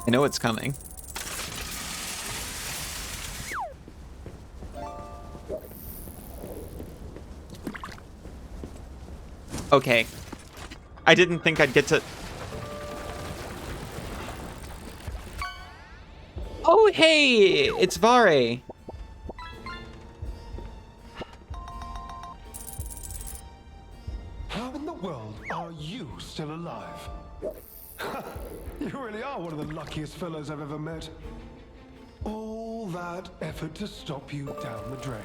I know it's coming. Okay. I didn't think I'd get to... Oh, hey! It's Vare! How in the world are you still alive? You really are one of the luckiest fellows I've ever met. All that effort to stop you down the drain.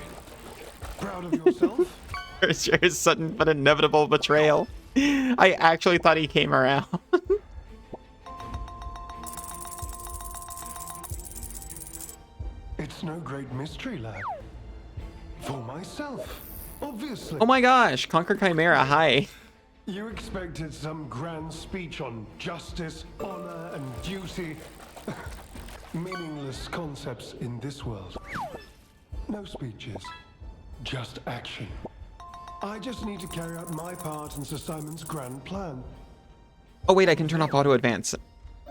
Proud of yourself? There's sudden but inevitable betrayal. I actually thought he came around. It's no great mystery, lad. For myself, obviously. Oh my gosh, Conquer Chimera, hi. You expected some grand speech on justice, honor, and duty. Meaningless concepts in this world. No speeches, just action. I just need to carry out my part in Sir Simon's grand plan. Oh wait, I can turn off auto advance.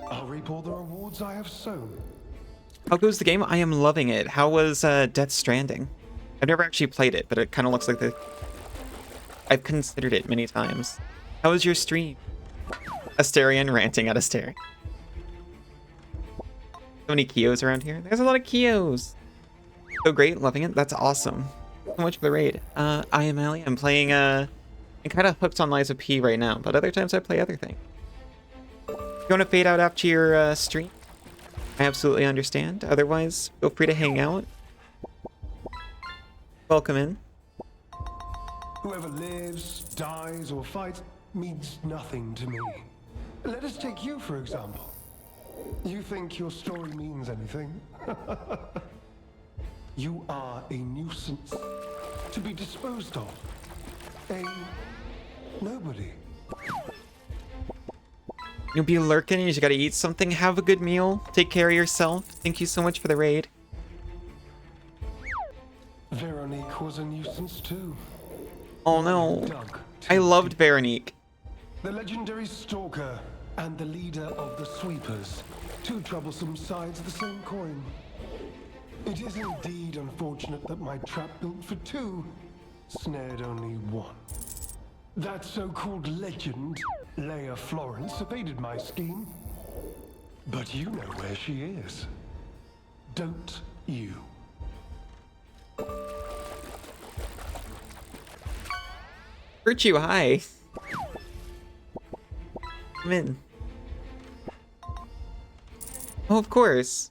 I'll reap all the rewards I have sown. How goes the game? I am loving it. How was Death Stranding? I've never actually played it, but it kind of looks like the... I've considered it many times. How was your stream? Asterion ranting at Asterion. So many Kios around here. There's a lot of Kios. So great, loving it. That's awesome. So much for the raid. I am Ellie. I'm playing, I'm kind of hooked on Lies of P right now, but other times I play other things. If you want to fade out after your stream, I absolutely understand. Otherwise, feel free to hang out. Welcome in. Whoever lives, dies, or fights means nothing to me. Let us take you, for example. You think your story means anything? You are a nuisance to be disposed of. A nobody. You'll be lurking, you just gotta eat something. Have a good meal. Take care of yourself. Thank you so much for the raid. Veronique was a nuisance too. Oh no. Dug I too loved deep. Veronique. The legendary stalker and the leader of the sweepers. Two troublesome sides of the same coin. It is indeed unfortunate that my trap built for two snared only one. That so-called legend, Leia Florence, evaded my scheme. But you know where she is. Don't you? Virtue, hi. Come in. Oh, of course.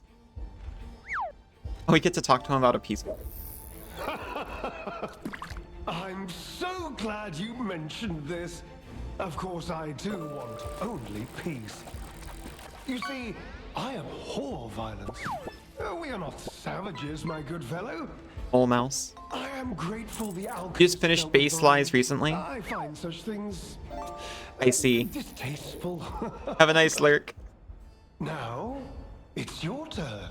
Oh, we get to talk to him about a piece. I'm so glad you mentioned this. Of course, I too want only peace. You see, I abhor violence. We are not savages, my good fellow. Old mouse. I am grateful the alchemist You just finished dealt with Base violence. Lies recently? I find such things I see. distasteful. Have a nice lurk. Now, it's your turn.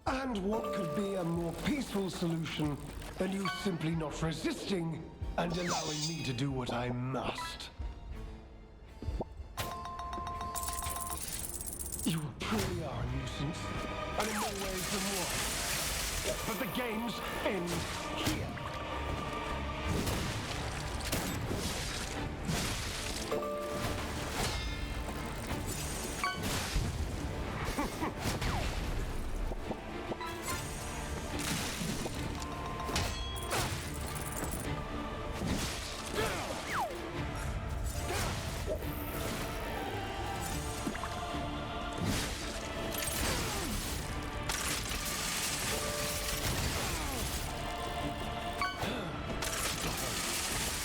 And what could be a more peaceful solution than you simply not resisting and allowing me to do what I must? You truly are a nuisance, and in more ways than one. But the games end here.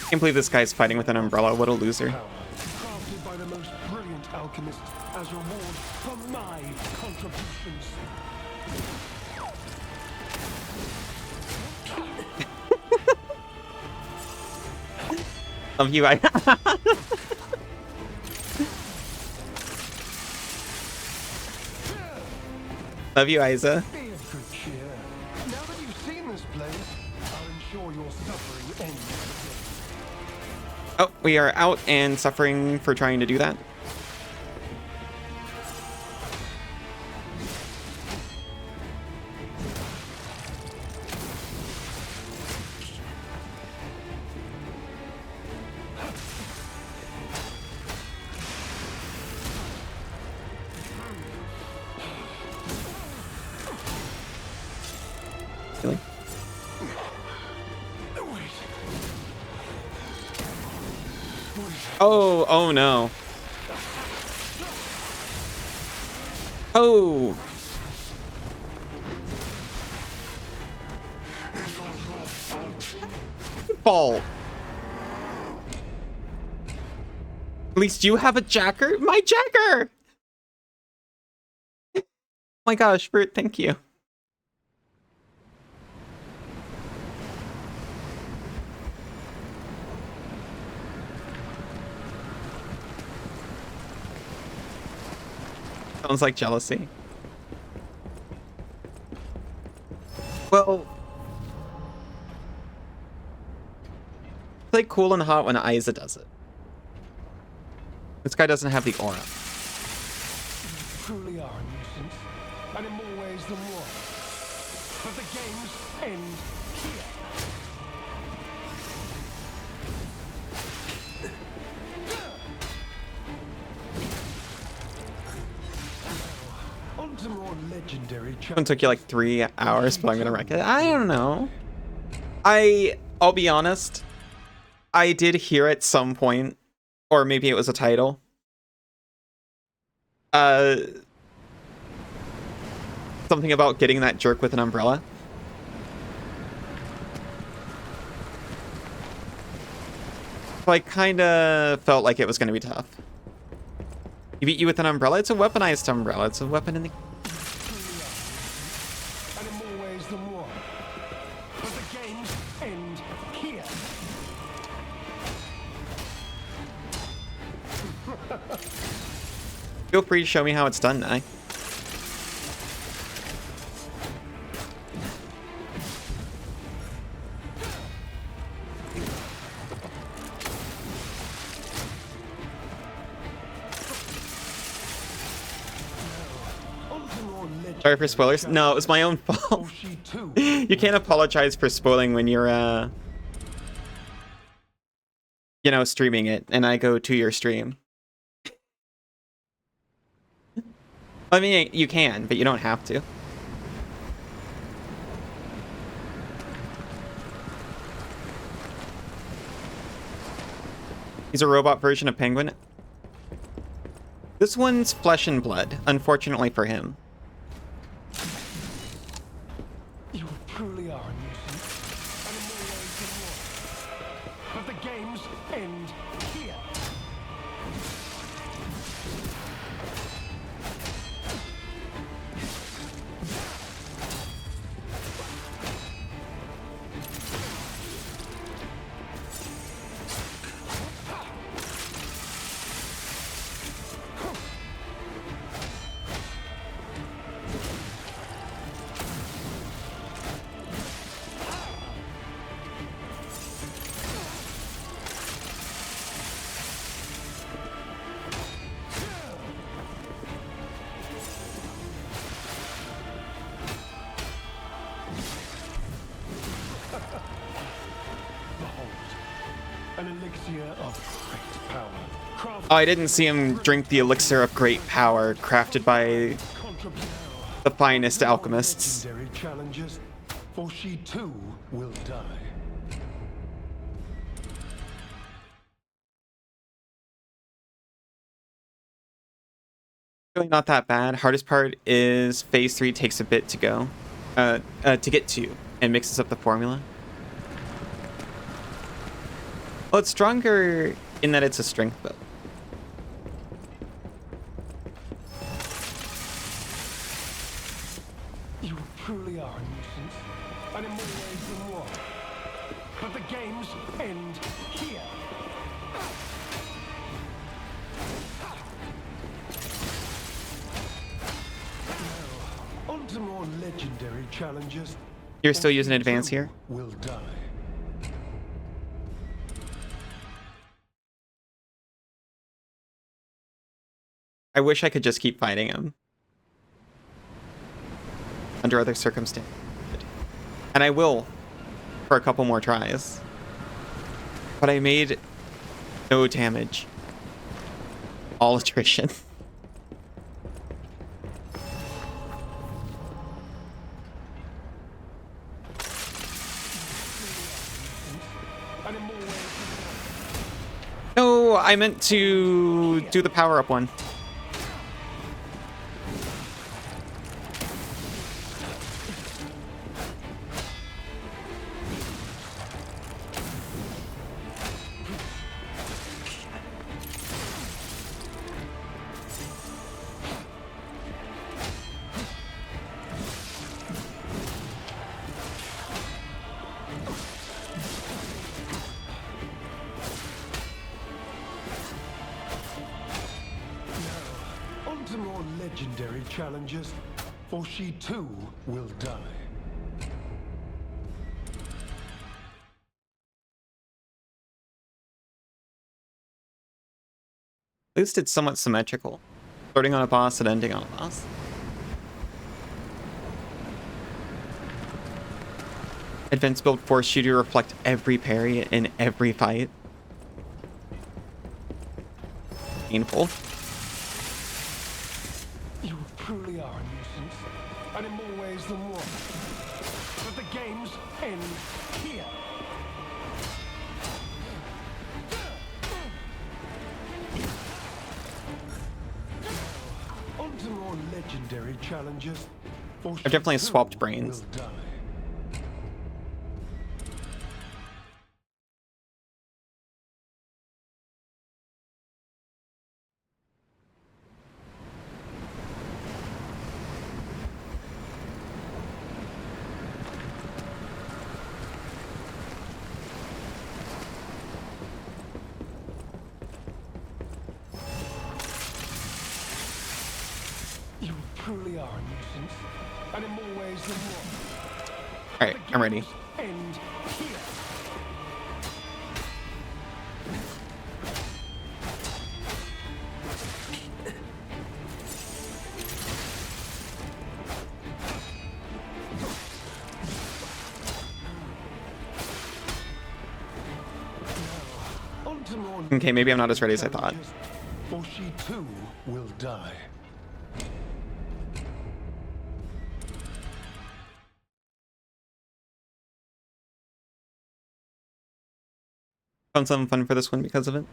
I can't believe this guy's fighting with an umbrella. What a loser. Crafted by the most brilliant alchemist as reward for my contributions. Love you, I. Love you, Isa. Be of good cheer. Now that you've seen this place, I'll ensure your suffering ends. Oh, we are out and suffering for trying to do that. Really? Oh, oh no. Oh. Fall. At least you have a jacker? My jacker! Oh my gosh, Bert, thank you. Sounds like jealousy. Well, it's like cool and hot when Isa does it. This guy doesn't have the aura. Truly are a nuisance, and in more ways than one. But the games end here. On to more legendary It took you like 3 hours, but I'm gonna wreck it. I don't know. I'll be honest. I did hear at some point, or maybe it was a title. Something about getting that jerk with an umbrella. So I kind of felt like it was going to be tough. He beat you with an umbrella? It's a weaponized umbrella. It's a weapon in the... And in more ways than one. But the games end here. Feel free to show me how it's done, Nye. Sorry for spoilers. No, it was my own fault. You can't apologize for spoiling when you're, you know, streaming it, and I go to your stream. I mean, you can, but you don't have to. He's a robot version of Penguin. This one's flesh and blood, unfortunately for him. You truly are a nuisance, and in more ways than one. But the games end here. An elixir of great power. Oh, I didn't see him drink the elixir of great power, crafted by the finest alchemists. Legendary challenges, for she too will die. Really not that bad. Hardest part is phase 3 takes a bit to go, to get to, and mixes up the formula. Well, it's stronger in that it's a strength build. You truly are a nuisance, and in more ways than one. But the games end here. On to more legendary challenges. You're still using advance Two here? will die. I wish I could just keep fighting him. Under other circumstances. And I will for a couple more tries. But I made no damage. All attrition. No, I meant to do the power-up one. On to more legendary challenges, for she too will die. At least it's somewhat symmetrical. Starting on a boss and ending on a boss. Advanced build forced you to reflect every parry in every fight. Painful. You truly are a nuisance, and in more ways than one. But the games end here. On to more legendary challenges. I've definitely swapped brains. Will die. You truly are a nuisance, and in more ways than one. Alright, I'm ready. End here. On to more Okay, maybe I'm not as ready as I thought. challenges, for she too will die. Found something fun for this one because of it.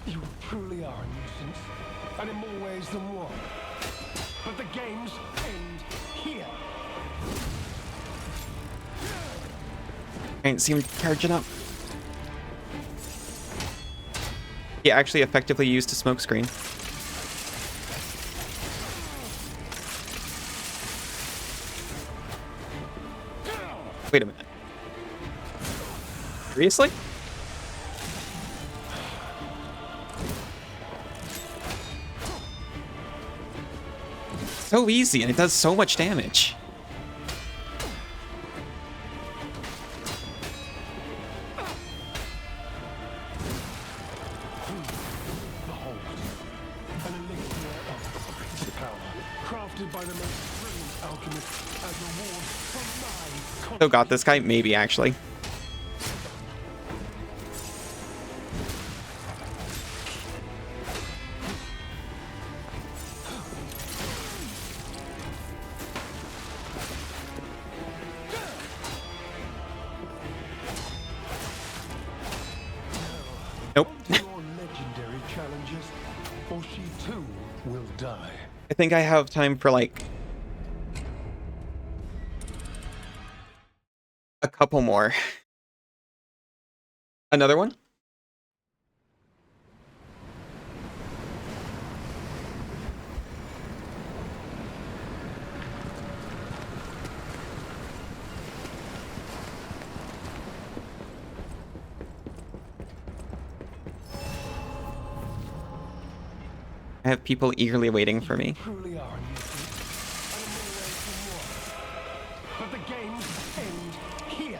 You truly are a nuisance, and in more ways than one. But the games end here. I ain't seen him charging up. He actually effectively used a smoke screen. Wait a minute. Seriously? So easy, and it does so much damage. Behold, an elixir of power, crafted by the most brilliant alchemist as a reward from my So got this guy? Maybe, actually. Nope. more legendary challenges, or she too will die. I think I have time for, like, a couple more. Another one? I have people eagerly waiting for me. Truly are a nuisance, and a mineral more. But the games end here.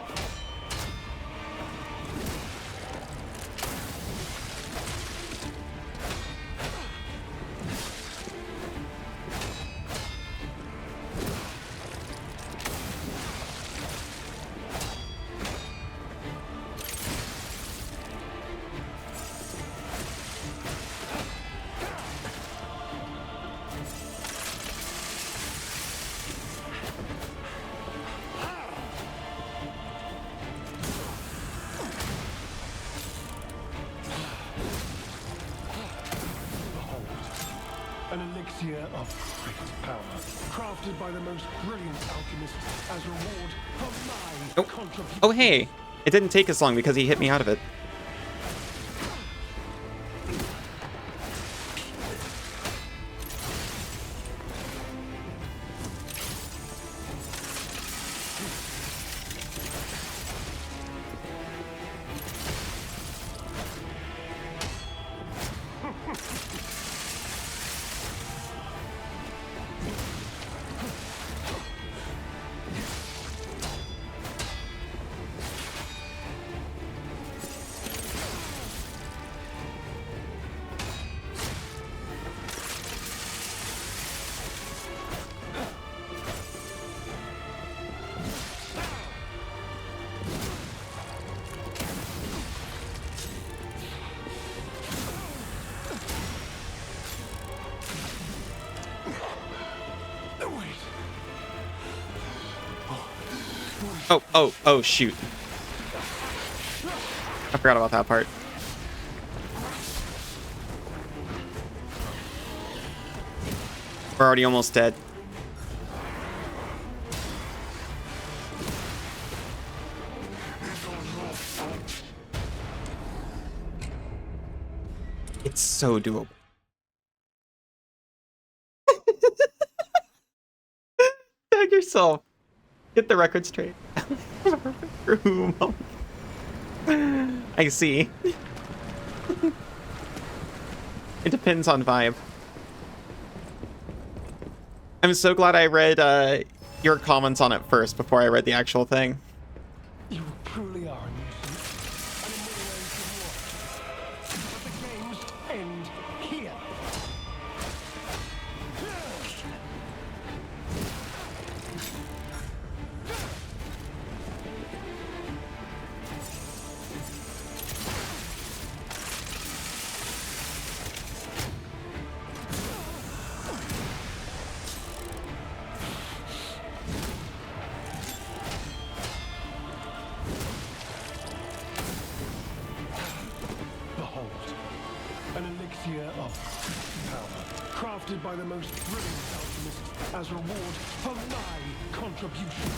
An elixir of great power, crafted by the most brilliant alchemist as reward for my Oh. contribution. Oh, hey. It didn't take as long because he hit me out of it. Oh, shoot. I forgot about that part. We're already almost dead. It's so doable. Tag yourself. Get the record straight. Room. I see. It depends on vibe. I'm so glad I read your comments on it first before I read the actual thing. You truly are a nuisance, and a mineral more. But the games end here. Behold, an elixir of power, crafted by the most brilliant alchemist as reward for my contribution.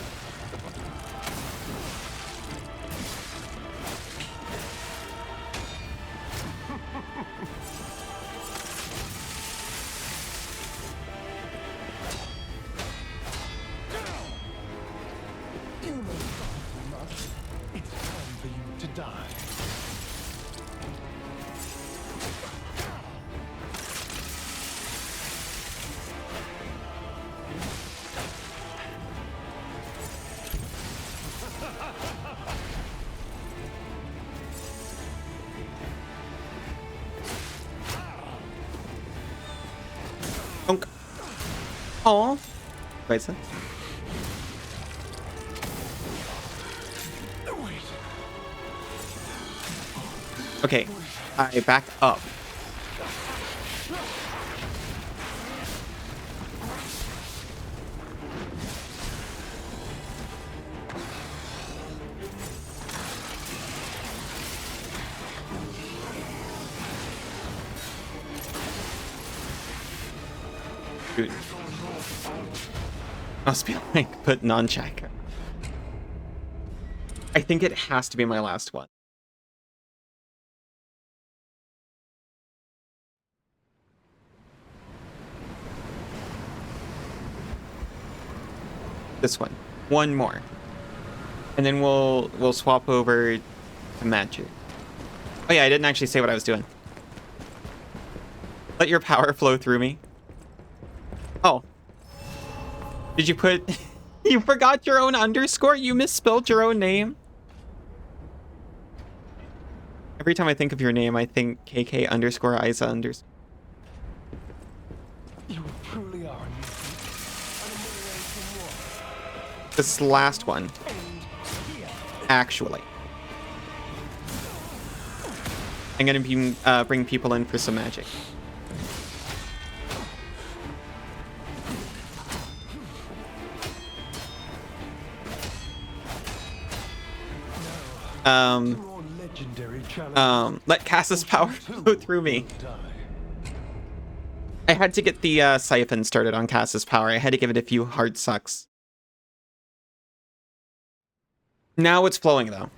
You may suffer much. It's time for you to die. Aw. Wait, so. Okay, I back up. Dude. Must be like putting on check. I think it has to be my last one. This one. One more. And then we'll swap over to magic. Oh yeah, I didn't actually say what I was doing. Let your power flow through me. Oh. Did you put... You forgot your own underscore? You misspelled your own name? Every time I think of your name, I think KK underscore Isa underscore. You truly are. This last one. Actually. I'm gonna be, bring people in for some magic. Let Cass's power flow through me. I had to get the siphon started on Cass's power. I had to give it a few hard sucks. Now it's flowing though.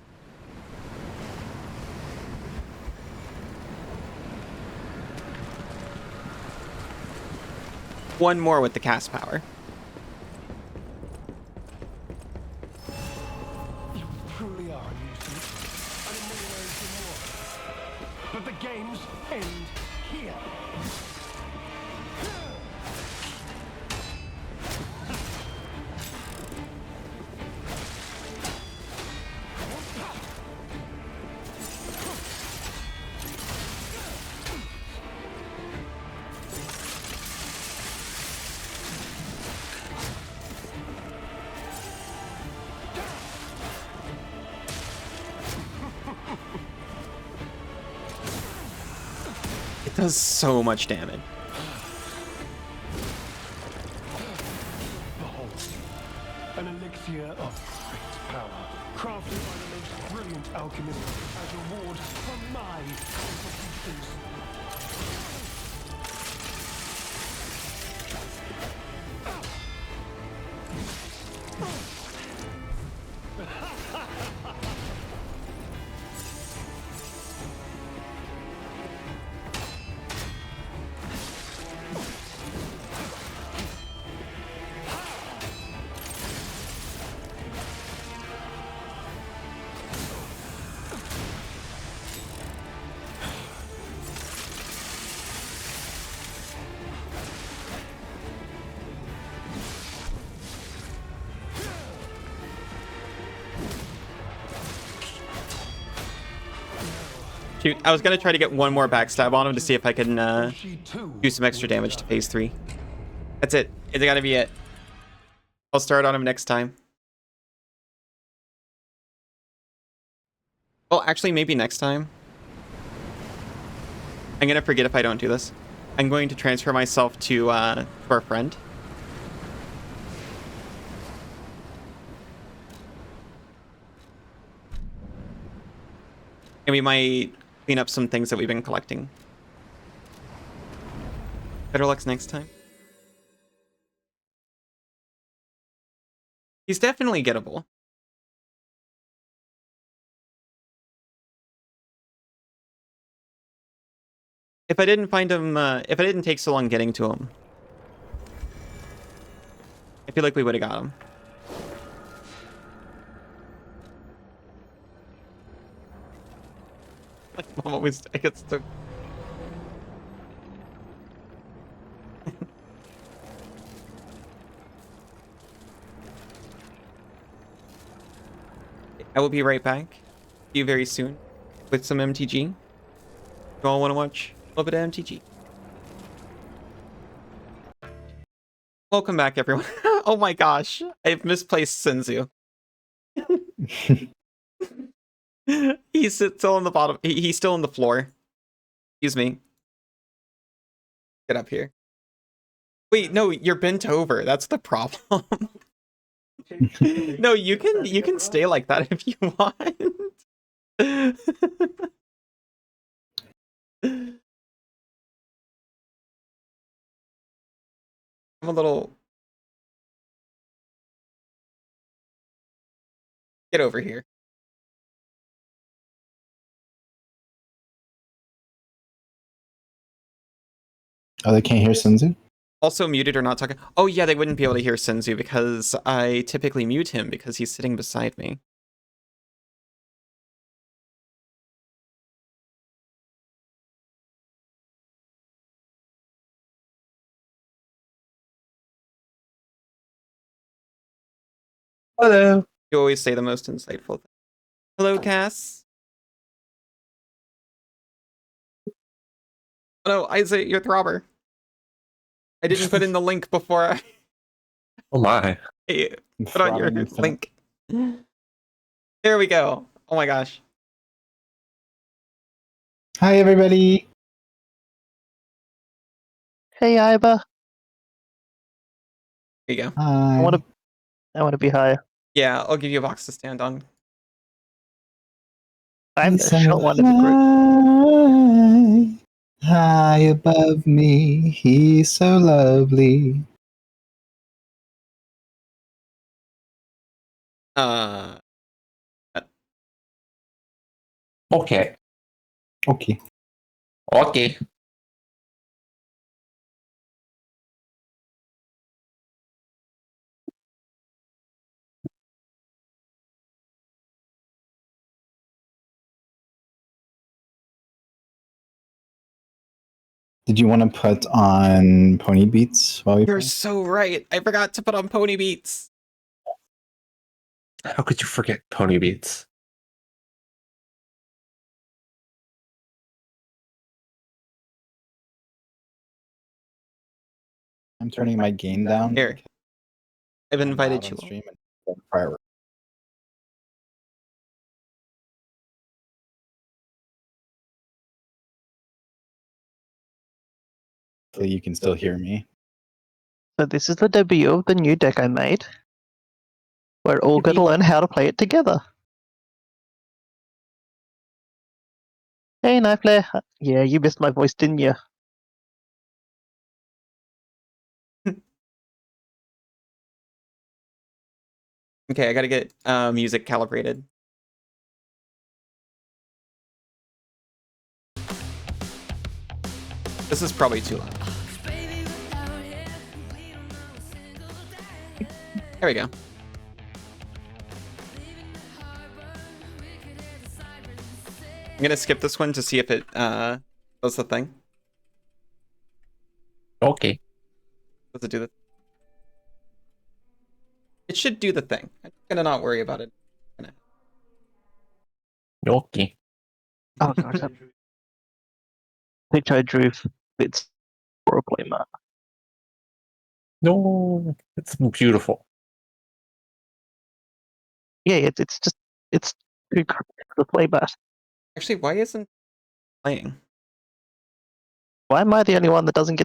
One more with the Cass power. You truly are useless. And in many ways you're more. But the games end here. It does so much damage. Behold, an elixir of great power, crafted by the most brilliant alchemist as a reward for my contributions. Shoot, I was gonna try to get one more backstab on him to see if I can do some extra damage to phase 3. That's it. It's gotta be it. I'll start on him next time. Well, actually, maybe next time. I'm gonna forget if I don't do this. I'm going to transfer myself to our friend. And we might clean up some things that we've been collecting. Better luck next time. He's definitely gettable. If I didn't find him, if I didn't take so long getting to him, I feel like we would have got him. Like, Mom always, I get stuck. I will be right back. See you very soon with some MTG. You all want to watch a little bit of MTG? Welcome back, everyone. Oh my gosh, I've misplaced Senzu. He's still on the bottom. He's still on the floor. Excuse me. Get up here. Wait, no, you're bent over. That's the problem. No, you can stay like that if you want. I'm a little... Get over here. Oh, they can't hear Senzu? Also muted or not talking. Oh yeah, they wouldn't be able to hear Senzu because I typically mute him because he's sitting beside me. Hello. You always say the most insightful thing. Hello, Cass. Oh no, Isaac, you're Throbber. I didn't put in the link before I Oh my. put on your link. There we go. Oh my gosh. Hi, everybody. Hey, Iva. There you go. Hi. I want to be higher. Yeah, I'll give you a box to stand on. I'm He's the so short one in the group. high above me. He's so lovely. Okay. Okay. Okay. Did you want to put on Pony Beats while we You're play? so right. I forgot to put on Pony Beats. How could you forget Pony Beats? I'm turning my gain down. Here. I've I'm invited loud you on all. stream and fireworks. Hopefully you can still hear me. So this is the debut of the new deck I made. We're all going to learn how to play it together. Hey, Knifeflare. Yeah, you missed my voice, didn't you? Okay, I gotta get music calibrated. This is probably too loud. There we go. I'm gonna skip this one to see if it does the thing. Okay. Does it do the? It should do the thing. I'm gonna not worry about it. Okay. Oh, God. Picture I drew. It's horribly, man. No, it's beautiful. Yeah, it's just, it's too correct to play that. Actually, why isn't it playing? Why am I the only one that doesn't get